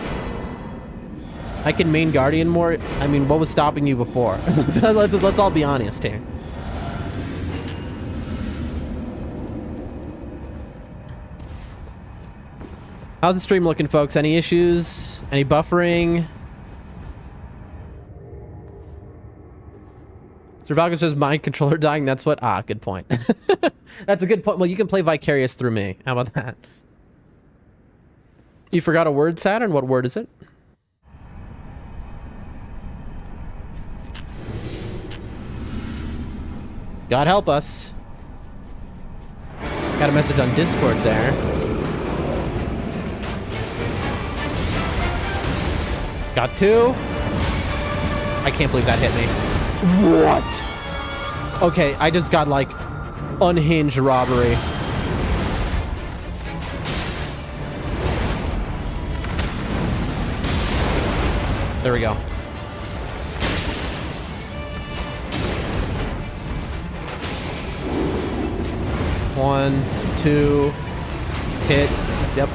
I can main Guardian more. I mean, what was stopping you before? Let's all be honest here. How's the stream looking, folks? Any issues? Any buffering? Survalgo says mind controller dying. That's what... Ah, good point. That's a good point. Well, you can play Vicarious through me. How about that? You forgot a word, Saturn? What word is it? God help us. Got a message on Discord there. Got two. I can't believe that hit me. What? Okay, I just got like unhinged robbery. There we go. One, two, hit. Yep.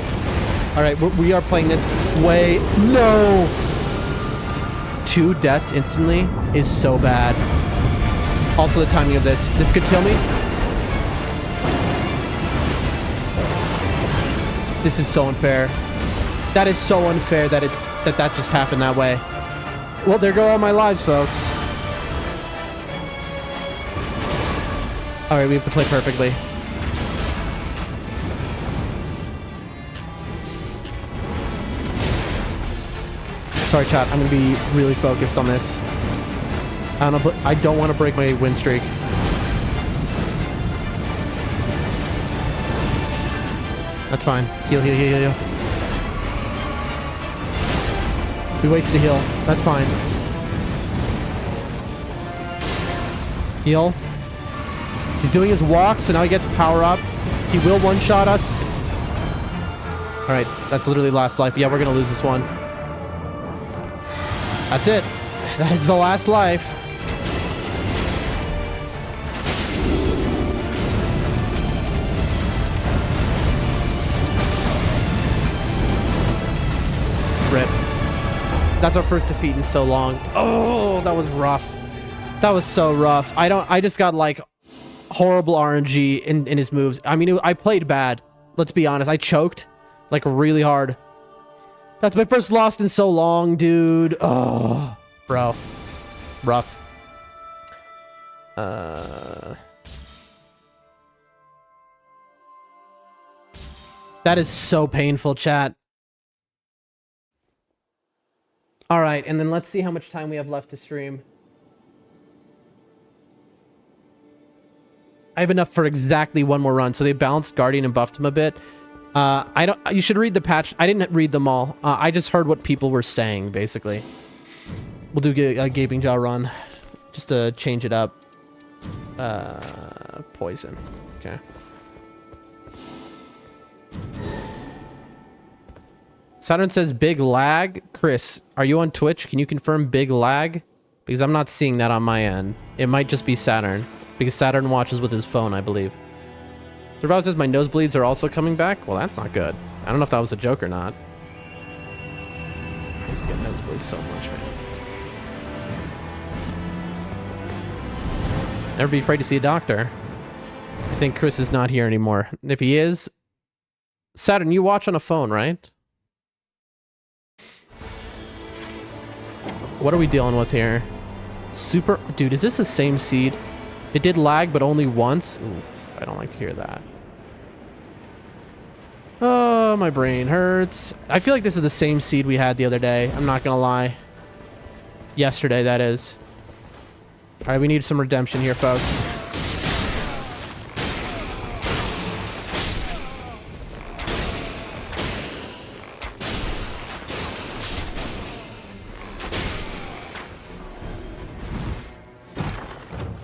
All right, we are playing this way. No. 2 deaths instantly is so bad. Also, the timing of this. This could kill me. This is so unfair. That is so unfair that that just happened that way. Well, there go all my lives, folks. All right, we have to play perfectly. Sorry, chat. I'm gonna be really focused on this. I don't want to break my win streak. That's fine. Heal, heal, heal, heal, heal. We wasted a heal. That's fine. Heal. He's doing his walk, so now he gets power up. He will one-shot us. All right, that's literally last life. Yeah, we're gonna lose this one. That's it. That is the last life. Rip. That's our first defeat in so long. Oh, that was rough. That was so rough. I just got like horrible RNG in his moves. I mean, I played bad. Let's be honest. I choked like really hard. That's my first loss in so long, dude. Oh, bro. Rough. That is so painful, chat. All right, and then let's see how much time we have left to stream. I have enough for exactly one more run. So they balanced Guardian and buffed him a bit. You should read the patch. I didn't read them all. I just heard what people were saying, basically. We'll do a Gaping Jaw run just to change it up. Poison. Okay. Saturn says big lag. Chris, are you on Twitch? Can you confirm big lag? Because I'm not seeing that on my end. It might just be Saturn. Because Saturn watches with his phone, I believe. Survival says my nosebleeds are also coming back. Well, that's not good. I don't know if that was a joke or not. I used to get nosebleeds so much, man. Never be afraid to see a doctor. I think Chris is not here anymore. If he is... Saturn, you watch on a phone, right? What are we dealing with here? Super... Dude, is this the same seed? It did lag, but only once. Ooh, I don't like to hear that. Oh, my brain hurts. I feel like this is the same seed we had the other day. I'm not gonna lie. Yesterday, that is. All right, we need some redemption here, folks.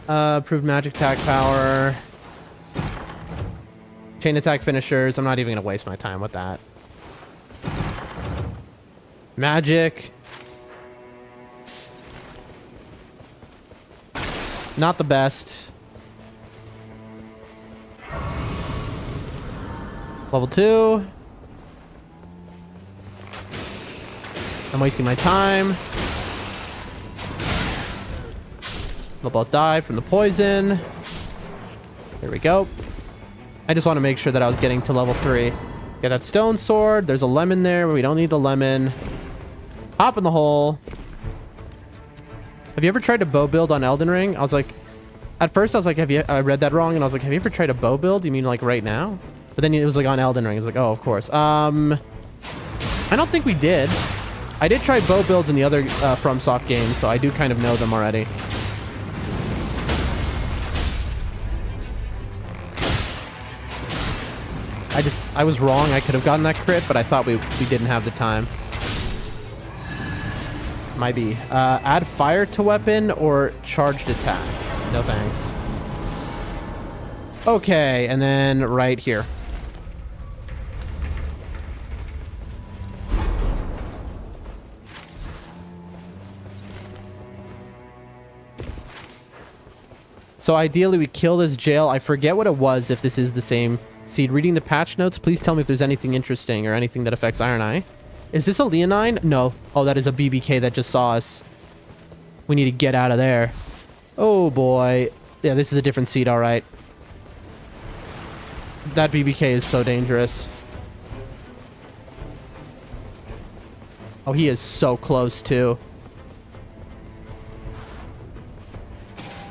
Improved magic attack power. Chain attack finishers. I'm not even going to waste my time with that. Magic. Not the best. Level 2. I'm wasting my time. They'll both die from the poison. There we go. I just want to make sure that I was getting to level 3. Get that stone sword. There's a lemon there, but we don't need the lemon. Hop in the hole. Have you ever tried to bow build on Elden Ring? I was like, at first I was like, I read that wrong, and I was like, have you ever tried to bow build? You mean like right now? But then it was like on Elden Ring. It's like, oh, of course. I don't think we did. I did try bow builds in the other FromSoft games, so I do kind of know them already. I was wrong. I could have gotten that crit, but I thought we didn't have the time. Might be. Add fire to weapon or charged attacks. No thanks. Okay, and then right here. So ideally we kill this jail. I forget what it was, if this is the same seed. Reading the patch notes, please tell me if there's anything interesting or anything that affects Iron Eye. Is this a Leonine? No. Oh, that is a BBK that just saw us. We need to get out of there. Oh, boy. Yeah, this is a different seed, all right. That BBK is so dangerous. Oh, he is so close, too.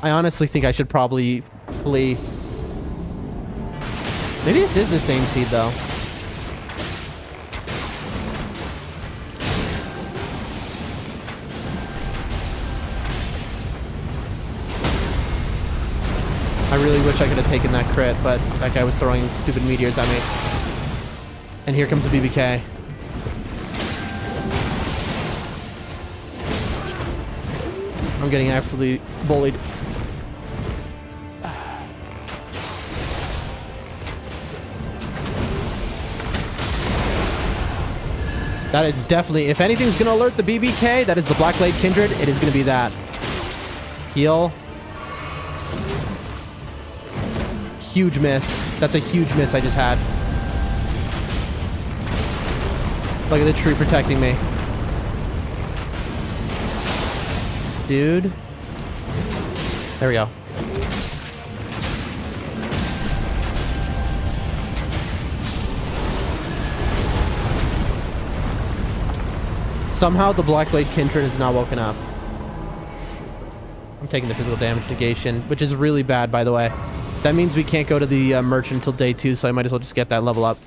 I honestly think I should probably flee. Maybe this is the same seed, though. I really wish I could have taken that crit, but that guy was throwing stupid meteors at me. And here comes the BBK. I'm getting absolutely bullied. That is definitely, if anything's going to alert the BBK, that is the Blackblade Kindred. It is going to be that. Heal. Huge miss. That's a huge miss I just had. Look at the tree protecting me. Dude. There we go. Somehow the Blackblade Kindred has not woken up. I'm taking the physical damage negation, which is really bad, by the way. That means we can't go to the merchant until day 2, so I might as well just get that level up.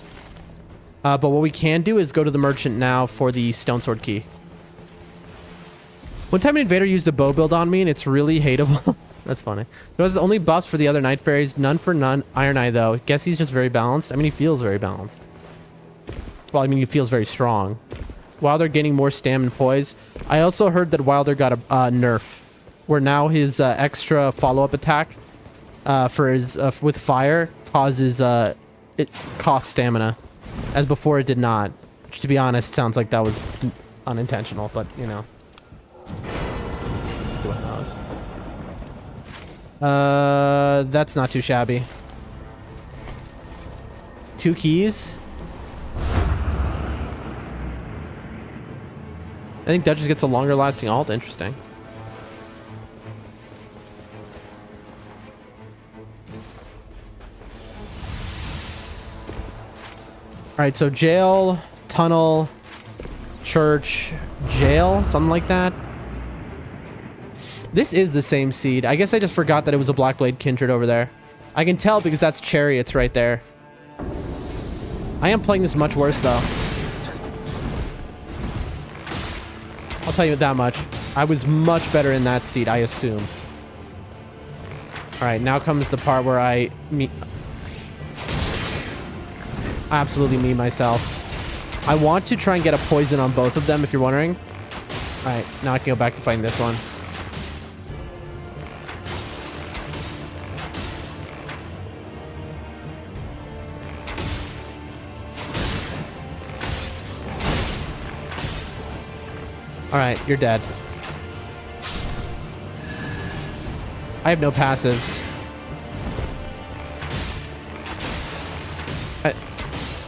But what we can do is go to the merchant now for the stone sword key. One time an invader used a bow build on me, and it's really hateable. That's funny. So it's only buffs for the other Night Fairies. None for Iron Eye, though. Guess he's just very balanced. I mean, he feels very balanced. Well, I mean, he feels very strong. Wilder gaining more stam and poise. I also heard that Wilder got a nerf, where now his extra follow-up attack for his with fire causes it costs stamina, as before it did not. Which, to be honest, sounds like that was unintentional, but you know, who knows. That's not too shabby. 2 keys. I think that just gets a longer lasting ult. Interesting. Alright, so jail, tunnel, church, jail, something like that. This is the same seed. I guess I just forgot that it was a Blackblade Kindred over there. I can tell because that's chariots right there. I am playing this much worse, though. I'll tell you that much. I was much better in that seed, I assume. right, now comes the part where I absolutely me myself. I want to try and get a poison on both of them, if you're wondering. All right, now I can go back to fighting this one. All right, you're dead. I have no passives.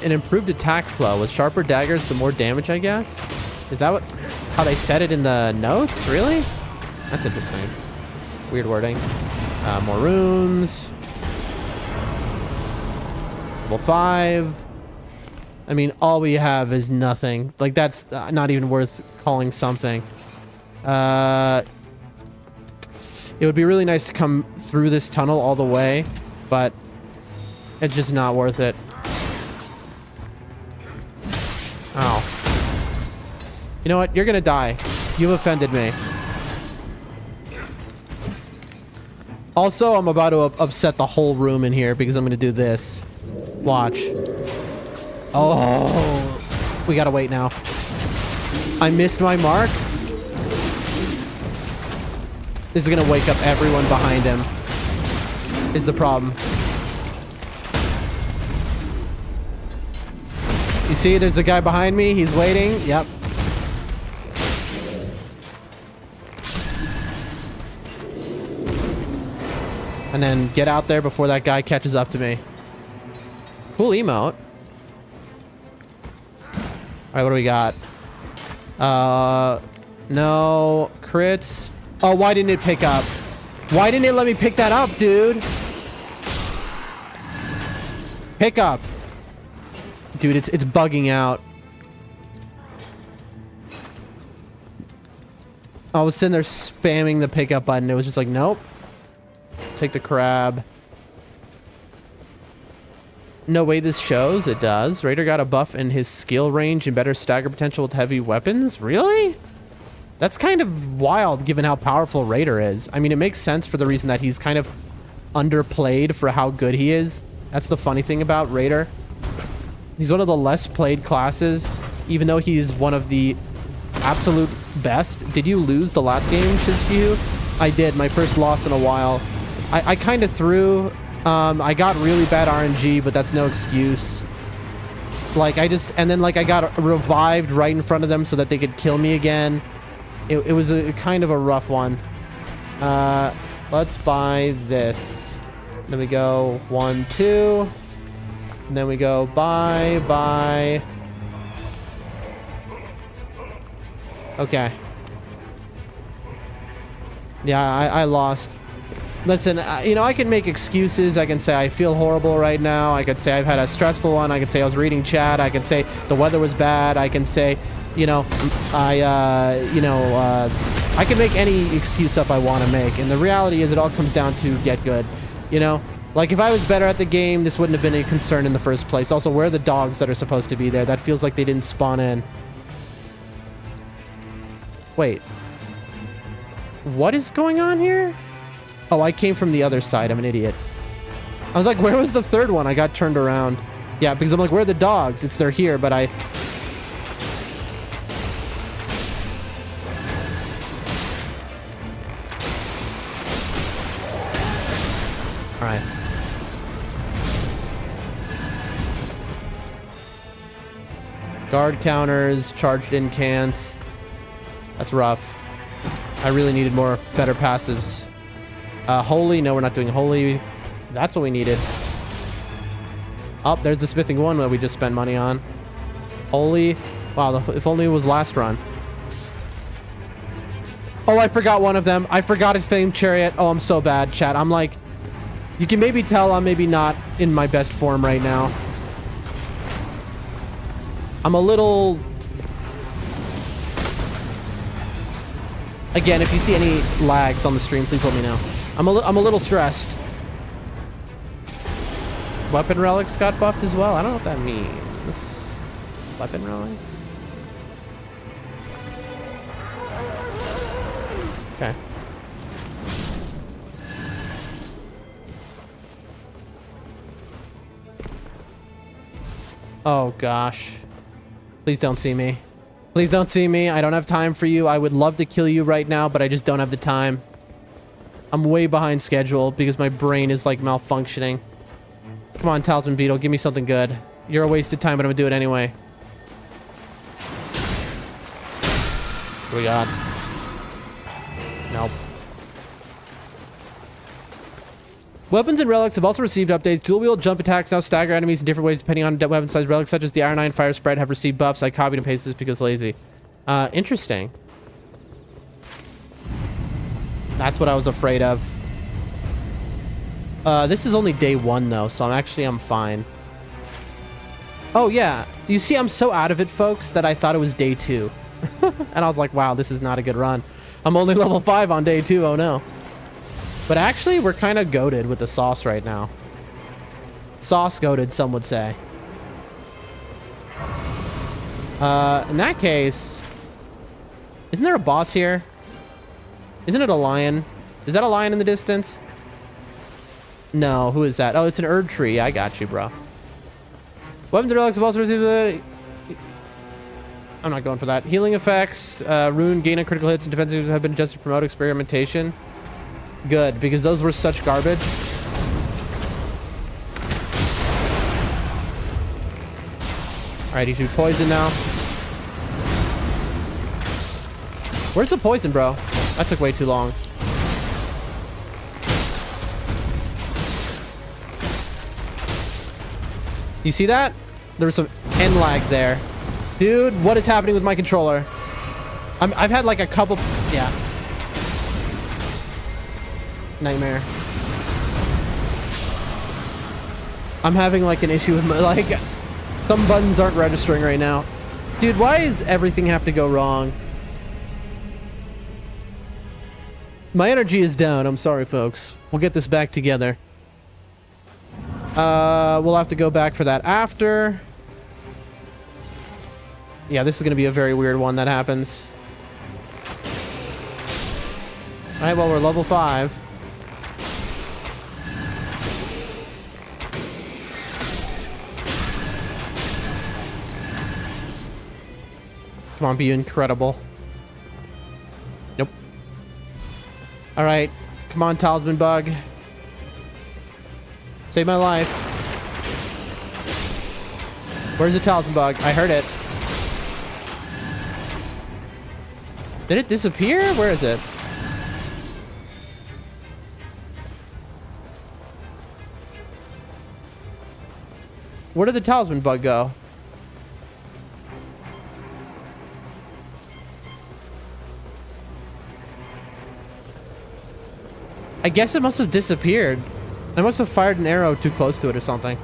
An improved attack flow with sharper daggers, some more damage, I guess. Is that how they said it in the notes? Really? That's interesting. Weird wording. More runes. Level 5. I mean, all we have is nothing. Like, that's not even worth calling something. It would be really nice to come through this tunnel all the way, but it's just not worth it. Ow. You know what? You're gonna die. You've offended me. Also, I'm about to upset the whole room in here because I'm gonna do this. Watch. Oh, we gotta wait now. I missed my mark. This is gonna wake up everyone behind him. Is the problem. You see, there's a guy behind me. He's waiting. Yep. And then get out there before that guy catches up to me. Cool emote. All right, what do we got? No crits. Oh, why didn't it pick up? Why didn't it let me pick that up, dude? Pick up. Dude, it's bugging out. I was sitting there spamming the pickup button. It was just like, nope. Take the crab. No way this shows. It does. Raider got a buff in his skill range and better stagger potential with heavy weapons. Really? That's kind of wild given how powerful Raider is. I mean, it makes sense for the reason that he's kind of underplayed for how good he is. That's the funny thing about Raider. He's one of the less played classes, even though he's one of the absolute best. Did you lose the last game, Shizuku? I did. My first loss in a while. I kind of threw. I got really bad RNG, but that's no excuse. Like, I got revived right in front of them so that they could kill me again. It was a kind of a rough one. Let's buy this. Then we go 1, 2. And then we go buy. Okay. Yeah, I lost. Listen, you know, I can make excuses. I can say I feel horrible right now. I could say I've had a stressful one. I could say I was reading chat. I could say the weather was bad. I can say, you know, I can make any excuse up I want to make. And the reality is it all comes down to get good, you know? Like, if I was better at the game, this wouldn't have been a concern in the first place. Also, where are the dogs that are supposed to be there? That feels like they didn't spawn in. Wait. What is going on here? Oh, I came from the other side. I'm an idiot. I was like, where was the third one? I got turned around. Yeah, because I'm like, where are the dogs? They're here, but I... All right. Guard counters, charged in cans. That's rough. I really needed better passives. Holy, no, we're not doing holy. That's what we needed. Oh, there's the smithing one that we just spent money on. Holy. Wow, if only it was last run. Oh, I forgot one of them. I forgot it's Famed Chariot. Oh, I'm so bad, chat. I'm like, you can maybe tell I'm maybe not in my best form right now. I'm a little... Again, if you see any lags on the stream, please let me know. I'm a little stressed. Weapon relics got buffed as well. I don't know what that means. Weapon relics? Okay. Oh, gosh. Please don't see me. Please don't see me. I don't have time for you. I would love to kill you right now, but I just don't have the time. I'm way behind schedule because my brain is, like, malfunctioning. Come on, Talisman Beetle. Give me something good. You're a waste of time, but I'm gonna do it anyway. What do we got? Nope. Weapons and relics have also received updates. Dual wield jump attacks now stagger enemies in different ways depending on weapon size. Relics such as the Iron Fire Spread have received buffs. I copied and pasted this because lazy. Interesting. That's what I was afraid of. This is only day 1 though, so I'm fine. Oh yeah, you see I'm so out of it, folks, that I thought it was day 2. And I was like, wow, this is not a good run. I'm only level 5 on day 2, oh no. But actually, we're kind of goated with the sauce right now. Sauce goated, some would say. In that case, isn't there a boss here? Isn't it a lion? Is that a lion in the distance? No, who is that? Oh, it's an Erd tree. I got you, bro. Weapons and relics have also received... I'm not going for that. Healing effects, rune, gain on critical hits, and defensives have been adjusted to promote experimentation. Good, because those were such garbage. Alright, you should poison now. Where's the poison, bro? That took way too long. You see that? There was some end lag there. Dude, what is happening with my controller? I've had like a couple... Yeah. Nightmare. I'm having like an issue with my... Like, some buttons aren't registering right now. Dude, why does everything have to go wrong? My energy is down. I'm sorry, folks. We'll get this back together. We'll have to go back for that after. Yeah, this is going to be a very weird one that happens. Alright, well, we're level 5. Come on, be incredible. Nope. Alright. Come on, Talisman Bug. Save my life. Where's the Talisman Bug? I heard it. Did it disappear? Where is it? Where did the Talisman Bug go? I guess it must have disappeared. I must have fired an arrow too close to it or something.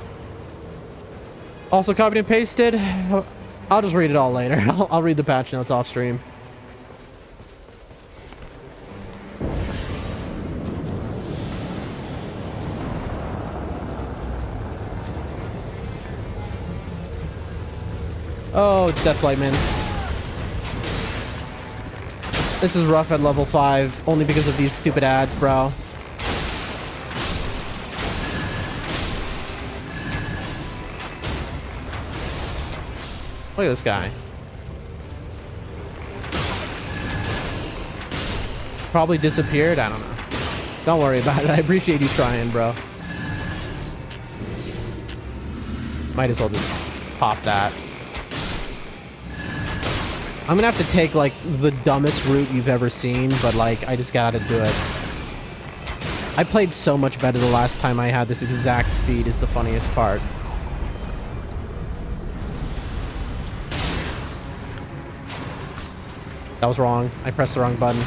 Also copied and pasted. I'll just read it all later. I'll read the patch notes off stream. Oh, it's Deathlightman. This is rough at level 5, only because of these stupid ads, bro. Look at this guy. Probably disappeared? I don't know. Don't worry about it. I appreciate you trying, bro. Might as well just pop that. I'm gonna have to take, like, the dumbest route you've ever seen, but, like, I just gotta do it. I played so much better the last time I had this exact seed is the funniest part. That was wrong. I pressed the wrong button.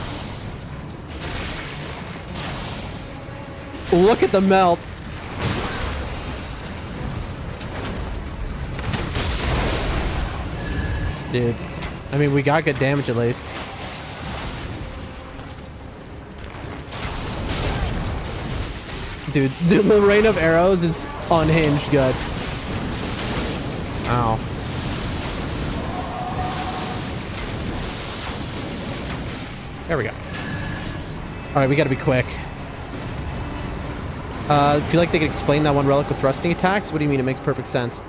Look at the melt. Dude. I mean, we got good damage at least. Dude, the rain of arrows is unhinged good. Ow. There we go. Alright, we gotta be quick. Feel like they could explain that one relic with thrusting attacks? What do you mean? It makes perfect sense.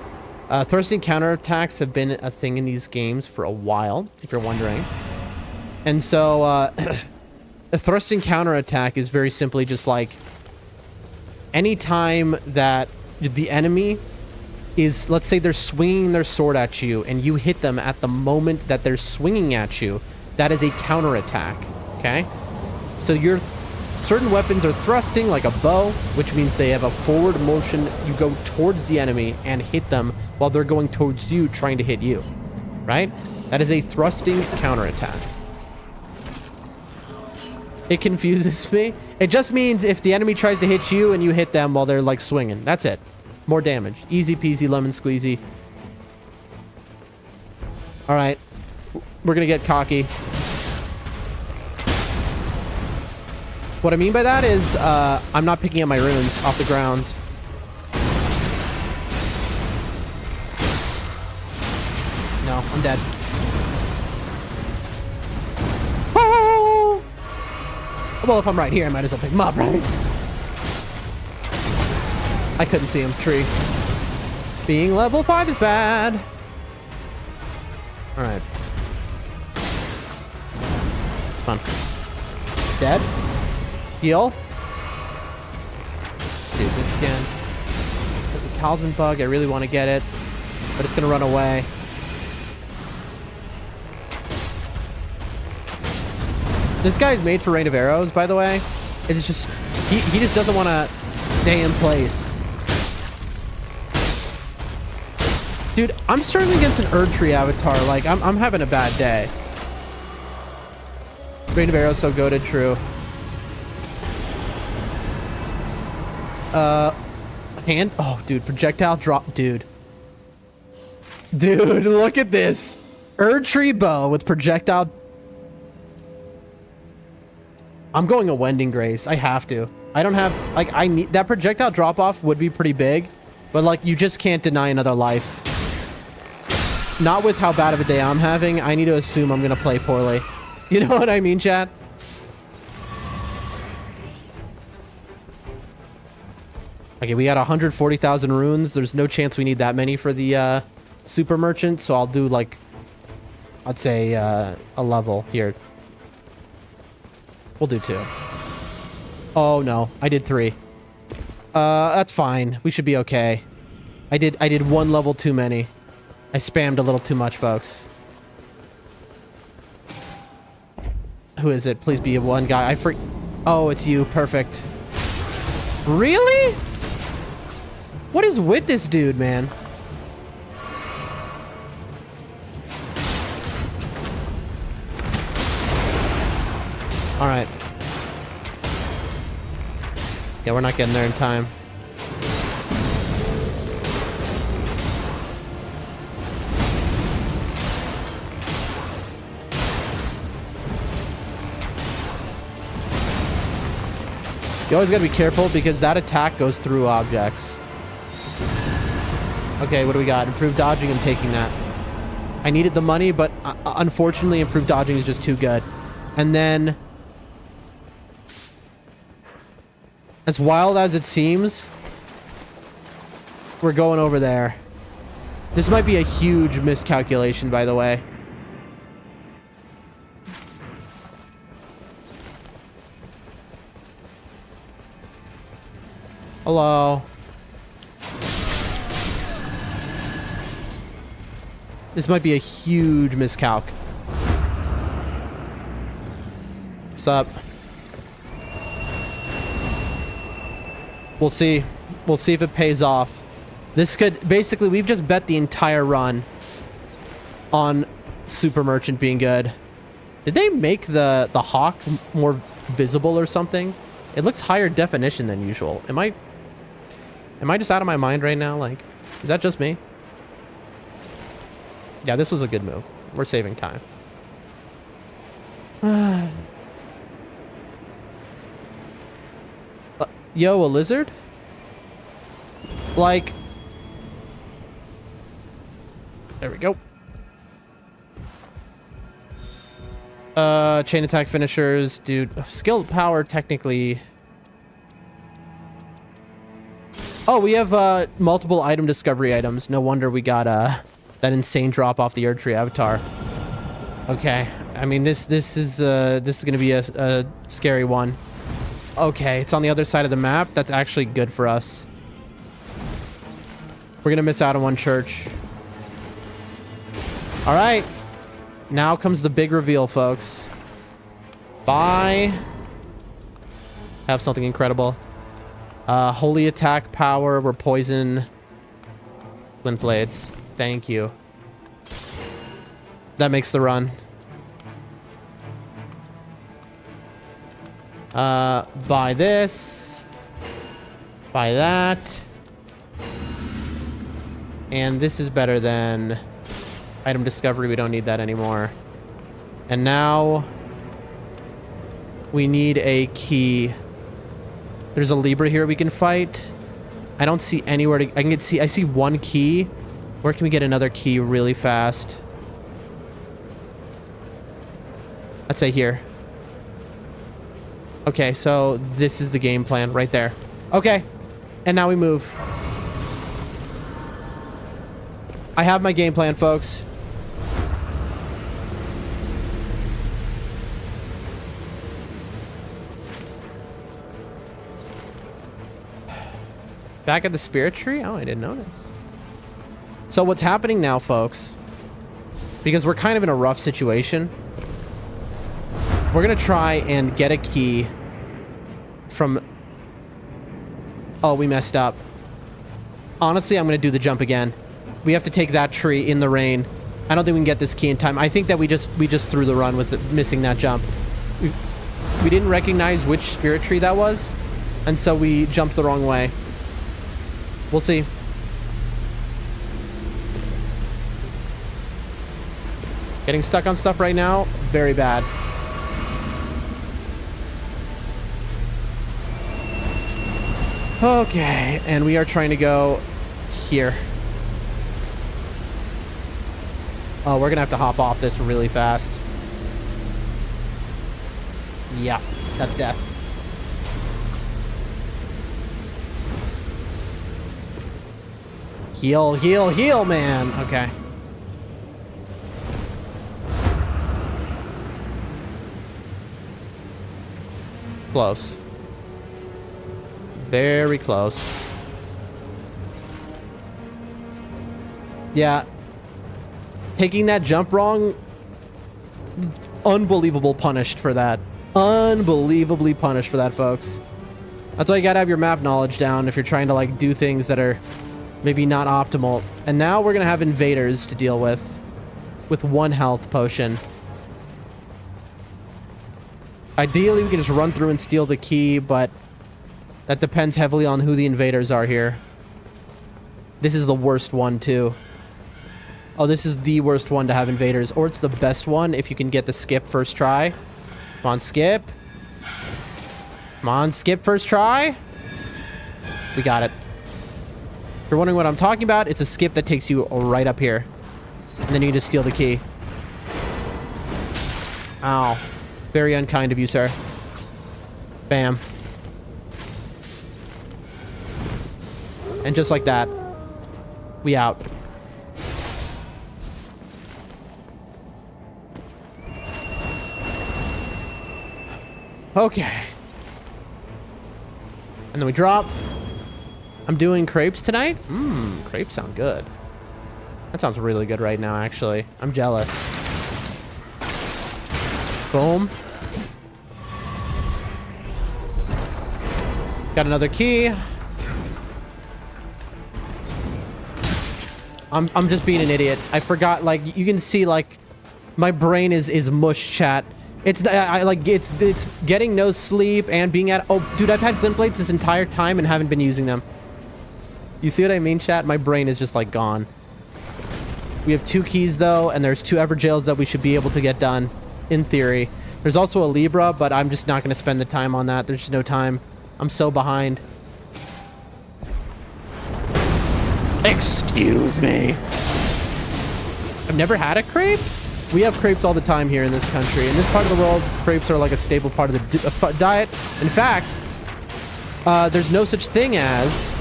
Thrusting counterattacks have been a thing in these games for a while, if you're wondering. And so, a thrusting counterattack is very simply just like anytime that the enemy is, let's say they're swinging their sword at you and you hit them at the moment that they're swinging at you, that is a counterattack, okay? So your certain weapons are thrusting, like a bow, which means they have a forward motion. You go towards the enemy and hit them while they're going towards you, trying to hit you, right? That is a thrusting counterattack. It confuses me. It just means if the enemy tries to hit you and you hit them while they're like swinging, that's it. More damage. Easy peasy lemon squeezy. All right. We're going to get cocky. What I mean by that is I'm not picking up my runes off the ground. No, I'm dead. Oh! Well, if I'm right here, I might as well pick him up, right? I couldn't see him. Tree. Being level 5 is bad. All right. Come on. Dead. Heal. Dude, this again. There's a talisman bug. I really want to get it, but it's gonna run away. This guy's made for rain of arrows, by the way. It's just he just doesn't want to stay in place. Dude, I'm struggling against an Erdtree avatar. Like I'm having a bad day. Rain of arrows so goated, true. Hand. Oh, dude, projectile drop, dude. Dude, look at this. Erdtree bow with projectile. I'm going a Wending Grace. I have to. I don't have, like, I need, that projectile drop off would be pretty big, but like, you just can't deny another life. Not with how bad of a day I'm having. I need to assume I'm gonna play poorly. You know what I mean, chat? Okay, we got 140,000 runes. There's no chance we need that many for the super merchant, so I'll do like, I'd say a level here. We'll do 2. Oh no, I did 3. That's fine. We should be okay. I did 1 level too many. I spammed a little too much, folks. Who is it? Please be one guy. Oh, it's you. Perfect. Really? What is with this dude, man? All right. Yeah, we're not getting there in time. You always gotta be careful because that attack goes through objects. Okay, what do we got? Improved dodging, I'm taking that. I needed the money, but unfortunately, improved dodging is just too good. And then, as wild as it seems, we're going over there. This might be a huge miscalculation, by the way. Hello. This might be a huge miscalc. What's up? We'll see. We'll see if it pays off. This could... Basically, we've just bet the entire run on Super Merchant being good. Did they make the hawk more visible or something? It looks higher definition than usual. Am I just out of my mind right now? Like, is that just me? Yeah, this was a good move. We're saving time. Yo, a lizard? Like... There we go. Chain attack finishers, dude. Skill power, technically... Oh, we have multiple item discovery items. No wonder we got that insane drop off the Erd Tree avatar. Okay, I mean this is gonna be a scary one. Okay, it's on the other side of the map. That's actually good for us. We're gonna miss out on one church. All right, now comes the big reveal, folks. Bye. Have something incredible. Holy attack power. We're poison. Flint blades. Thank you. That makes the run. Buy this. Buy that. And this is better than item discovery. We don't need that anymore. And now we need a key. There's a Libra here we can fight. I don't see anywhere to... I see one key. Where can we get another key really fast? Let's say here. Okay, so this is the game plan right there. Okay, and now we move. I have my game plan, folks. Back at the spirit tree? Oh, I didn't notice. So what's happening now, folks, because we're kind of in a rough situation, we're gonna try and get a key from... Oh, we messed up. Honestly, I'm gonna do the jump again. We have to take that tree in the rain. I don't think we can get this key in time. I think that we just threw the run with missing that jump. We didn't recognize which spirit tree that was, and so we jumped the wrong way. We'll see. Getting stuck on stuff right now, very bad. Okay, and we are trying to go here. Oh, we're gonna have to hop off this really fast. Yeah, that's death. Heal, heal, heal, man. Okay. Close. Very close. Yeah. Taking that jump wrong, unbelievable punished for that. Unbelievably punished for that, folks. That's why you gotta have your map knowledge down if you're trying to like do things that are maybe not optimal. And now we're gonna have invaders to deal with one health potion. Ideally, we can just run through and steal the key, but that depends heavily on who the invaders are here. This is the worst one, too. Oh, this is the worst one to have invaders. Or it's the best one if you can get the skip first try. Come on, skip. Come on, skip first try. We got it. If you're wondering what I'm talking about, it's a skip that takes you right up here. And then you can just steal the key. Ow. Very unkind of you, sir. Bam. And just like that, we out. Okay. And then we drop. I'm doing crepes tonight? Crepes sound good. That sounds really good right now, actually. I'm jealous. Boom. Got another key. I'm just being an idiot. I forgot, like, you can see, like, my brain is mush, chat. It's getting no sleep and being at... Oh, dude, I've had glint blades this entire time and haven't been using them. You see what I mean, chat? My brain is just, like, gone. We have 2 keys, though, and there's 2 Everjails that we should be able to get done, in theory. There's also a Libra, but I'm just not going to spend the time on that. There's just no time. I'm so behind. Excuse me. I've never had a crepe. We have crepes all the time here in this country. In this part of the world, crepes are like a staple part of the diet. In fact, there's no such thing as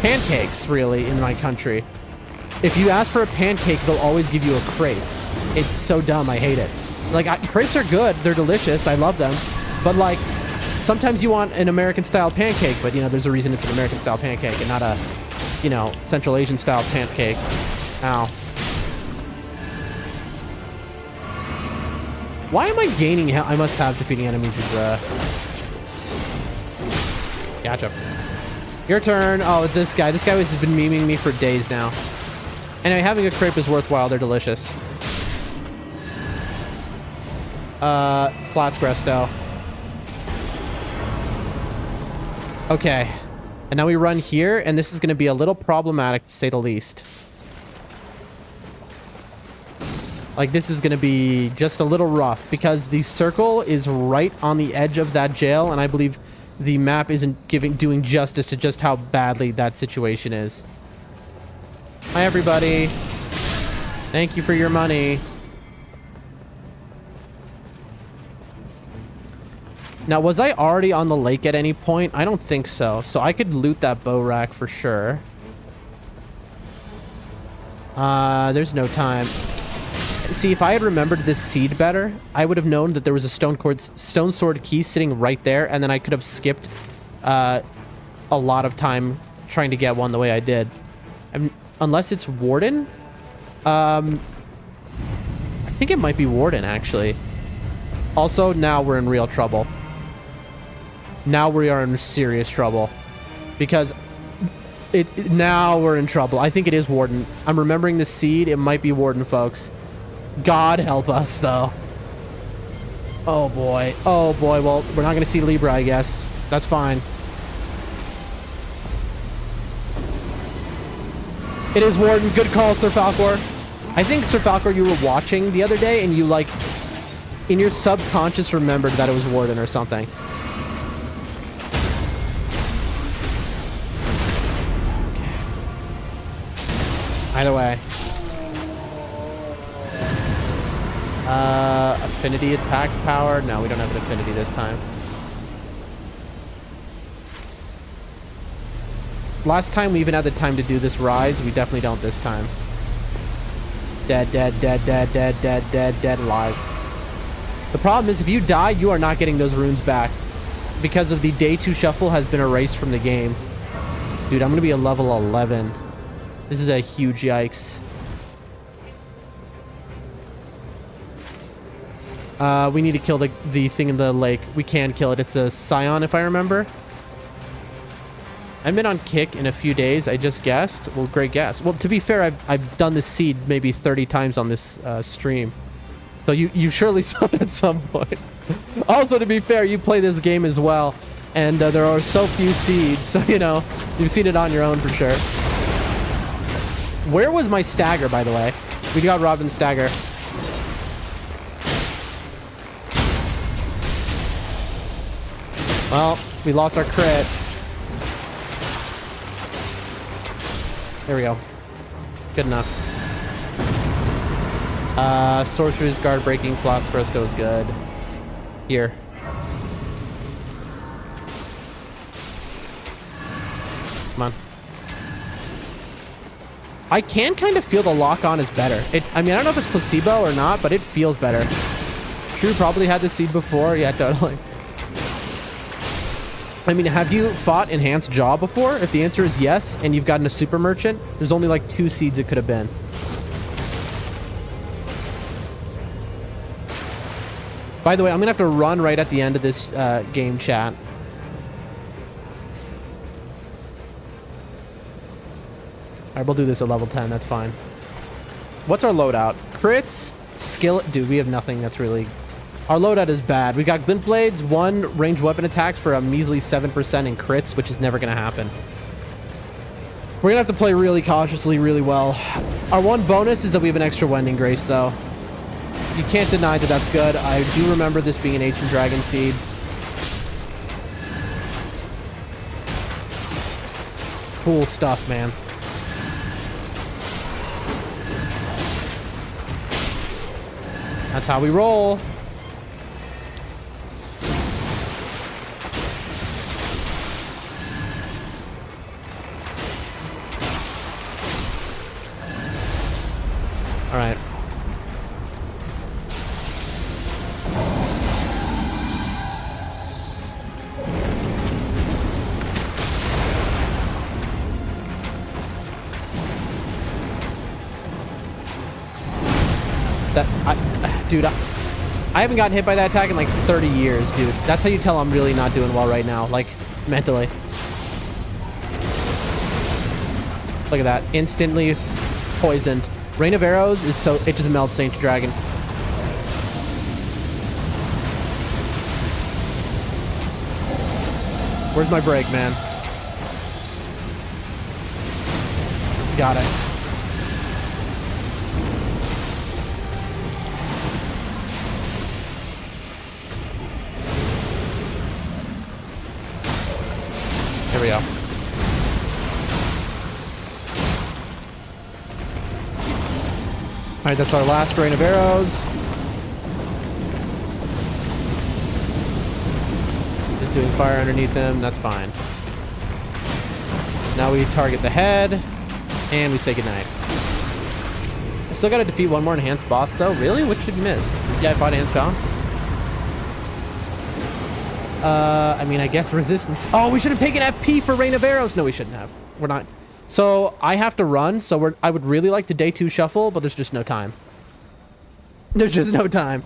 pancakes, really, in my country. If you ask for a pancake, they'll always give you a crepe. It's so dumb. I hate it. Like, crepes are good. They're delicious. I love them. But, like, sometimes you want an American-style pancake, but, you know, there's a reason it's an American-style pancake and not a, you know, Central Asian-style pancake. Ow. Why am I gaining health? I must have defeating enemies is, Gotcha. Your turn. Oh, it's this guy. This guy has been memeing me for days now. Anyway, having a crepe is worthwhile. They're delicious. Flask resto. Okay. And now we run here, and this is going to be a little problematic, to say the least. Like, this is going to be just a little rough, because the circle is right on the edge of that jail, and I believe the map isn't doing justice to just how badly that situation is. Hi, everybody. Thank you for your money. Now, was I already on the lake at any point? I don't think so. So I could loot that bow rack for sure. There's no time. See, if I had remembered this seed better, I would have known that there was a stone sword key sitting right there, and then I could have skipped a lot of time trying to get one the way I did. Unless it's Warden? I think it might be Warden, actually. Also, now we're in real trouble. Now we are in serious trouble. Because now we're in trouble. I think it is Warden. I'm remembering the seed. It might be Warden, folks. God help us, though. Oh, boy. Oh, boy. Well, we're not going to see Libra, I guess. That's fine. It is Warden. Good call, Sir Falcor. I think, Sir Falcor, you were watching the other day, and you, like, in your subconscious remembered that it was Warden or something. Okay. Either way. Affinity attack power. No, we don't have an affinity this time. Last time we even had the time to do this rise. We definitely don't this time. Dead, dead, dead, dead, dead, dead, dead, dead, alive. The problem is if you die, you are not getting those runes back. Because of the day 2 shuffle has been erased from the game. Dude, I'm going to be a level 11. This is a huge yikes. We need to kill the thing in the lake. We can kill it. It's a Scion, if I remember. I've been on kick in a few days. I just guessed. Well, great guess. Well, to be fair, I've done this seed maybe 30 times on this stream. So you surely saw it at some point. Also, to be fair, you play this game as well. And there are so few seeds. So, you know, you've seen it on your own for sure. Where was my stagger, by the way? We got robbed in stagger. Well, we lost our crit. There we go. Good enough. Sorcerer's Guard breaking. Flask resto is good. Here. Come on. I can kind of feel the lock-on is better. I mean, I don't know if it's placebo or not, but it feels better. True probably had the seed before. Yeah, totally. I mean, have you fought Enhanced Jaw before? If the answer is yes, and you've gotten a Super Merchant, there's only like 2 seeds it could have been. By the way, I'm going to have to run right at the end of this game chat. Alright, we'll do this at level 10. That's fine. What's our loadout? Crits? Skill? Dude, we have nothing that's really... Our loadout is bad. We got glint blades, 1 ranged weapon attacks for a measly 7% in crits, which is never going to happen. We're going to have to play really cautiously, really well. Our one bonus is that we have an extra Wending Grace, though. You can't deny that that's good. I do remember this being an Ancient Dragon Seed. Cool stuff, man. That's how we roll. Dude, I haven't gotten hit by that attack in like 30 years, dude. That's how you tell I'm really not doing well right now, like, mentally. Look at that. Instantly poisoned. Rain of Arrows is so... It just melts Saint Dragon. Where's my break, man? Got it. Here we go. Alright, that's our last rain of arrows. Just doing fire underneath him, that's fine. Now we target the head, and we say goodnight. I still gotta defeat one more enhanced boss, though. Really? Which should miss? Yeah, I fought enhanced boss. I mean, I guess resistance. Oh, we should have taken FP for Rain of Arrows. No, we shouldn't have. We're not. So I have to run. So I would really like to day 2 shuffle, but there's just no time. There's just no time.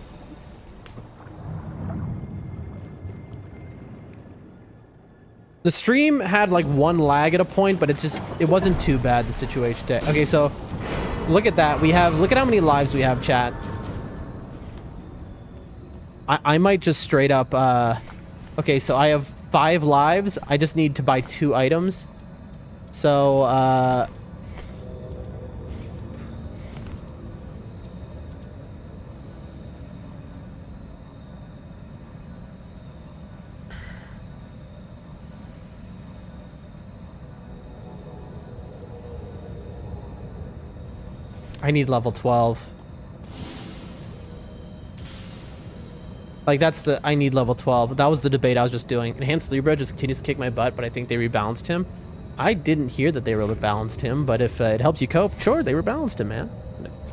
The stream had like one lag at a point, but it wasn't too bad, the situation today. Okay, so look at that. Look at how many lives we have, chat. I might just straight up, okay, so I have 5 lives. I just need to buy 2 items. So, I need level 12. Like, I need level 12. That was the debate I was just doing. Enhanced Libra just continues to kick my butt, but I think they rebalanced him. I didn't hear that they rebalanced him, but if it helps you cope, sure, they rebalanced him, man.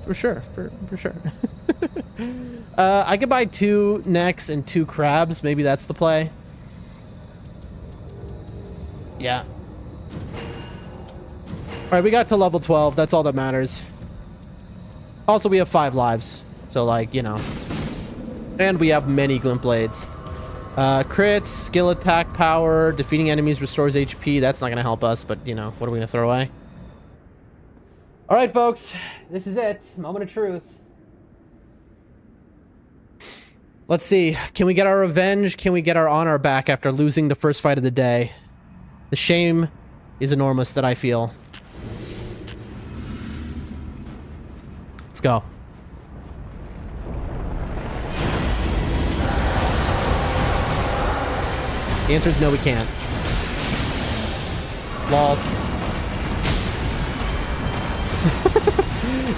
For sure, for sure. I could buy 2 necks and 2 crabs. Maybe that's the play. Yeah. All right, we got to level 12. That's all that matters. Also, we have 5 lives. So, like, you know. And we have many glint blades. Crits, skill attack power, defeating enemies restores HP. That's not going to help us, but, you know, what are we going to throw away? All right, folks. This is it. Moment of truth. Let's see. Can we get our revenge? Can we get our honor back after losing the first fight of the day? The shame is enormous that I feel. Let's go. The answer is no, we can't. Lol.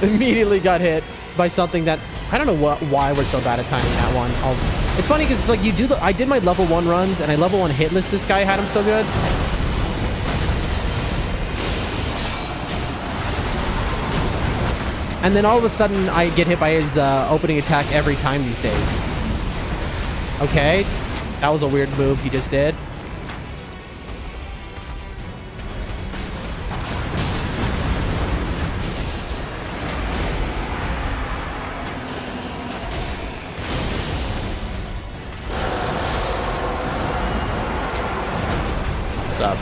Immediately got hit by something that... I don't know why we're so bad at timing that one. It's funny because it's like you do the... I did my level 1 runs and I level 1 hitless. This guy had him so good. And then all of a sudden I get hit by his opening attack every time these days. Okay. That was a weird move he just did. What's up?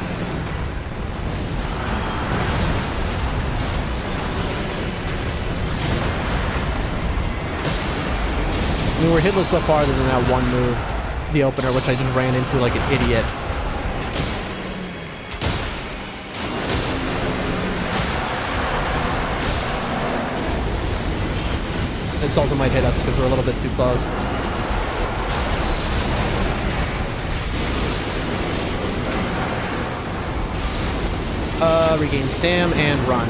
I mean, we're hitless so far than that one move. The opener, which I just ran into like an idiot. This also might hit us because we're a little bit too close. Regain stam and run.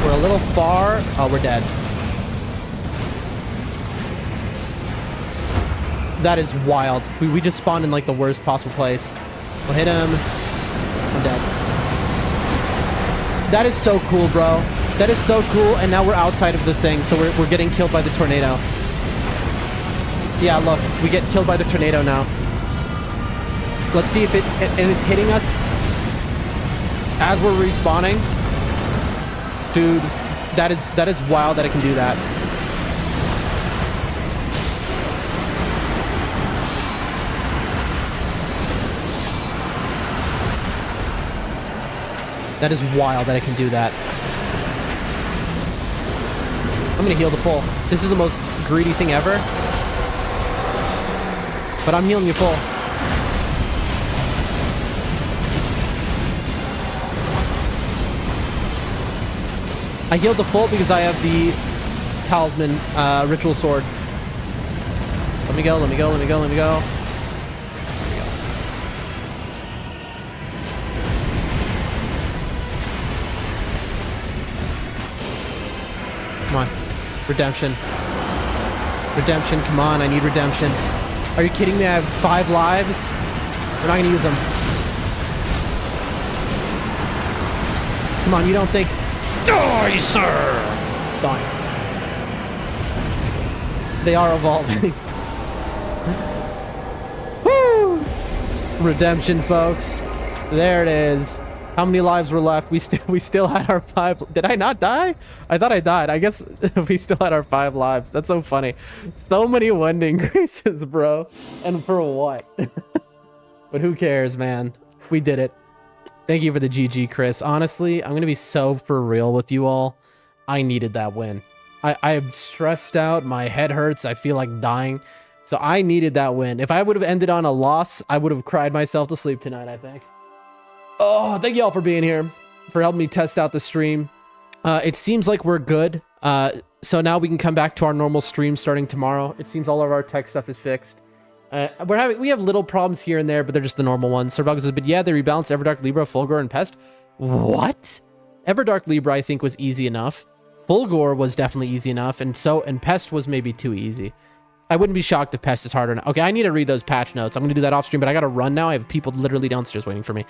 We're a little far. Oh, we're dead. That is wild. We just spawned in like the worst possible place. We'll hit him. I'm dead. That is so cool, bro. That is so cool. And now we're outside of the thing, so we're getting killed by the tornado. Yeah, look, we get killed by the tornado now. Let's see if and it's hitting us as we're respawning. Dude. That is wild that it can do that. That is wild that it can do that. I'm gonna heal the full. This is the most greedy thing ever. But I'm healing you full. I healed the full because I have the talisman ritual sword. Let me go, let me go, let me go, let me go. Come on. Redemption. Redemption, come on, I need redemption. Are you kidding me? I have 5 lives? We're not gonna use them. Come on, you don't think... Die, sir! Die. They are evolving. Woo! Redemption, folks. There it is. How many lives were left? We still had our 5. Did I not die? I thought I died. I guess we still had our 5 lives. That's so funny. So many wind increases, bro. And for what? But who cares, man? We did it. Thank you for the GG, Chris. Honestly, I'm going to be so for real with you all. I needed that win. I am stressed out. My head hurts. I feel like dying. So I needed that win. If I would have ended on a loss, I would have cried myself to sleep tonight, I think. Oh, thank you all for being here, for helping me test out the stream. It seems like we're good. So now we can come back to our normal stream starting tomorrow. It seems all of our tech stuff is fixed. We have little problems here and there, but they're just the normal ones. Survival says, but yeah, they rebalanced Everdark, Libra, Fulgor, and Pest. What? Everdark Libra, I think, was easy enough. Fulgor was definitely easy enough, and Pest was maybe too easy. I wouldn't be shocked if Pest is harder now. Okay, I need to read those patch notes. I'm going to do that off stream, but I got to run now. I have people literally downstairs waiting for me.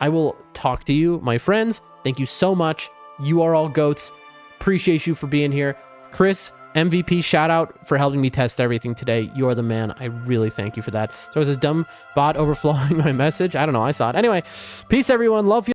I will talk to you, my friends. Thank you so much. You are all goats. Appreciate you for being here. Chris, MVP, shout out for helping me test everything today. You are the man. I really thank you for that. So it was this dumb bot overflowing my message. I don't know. I saw it. Anyway, peace, everyone. Love you.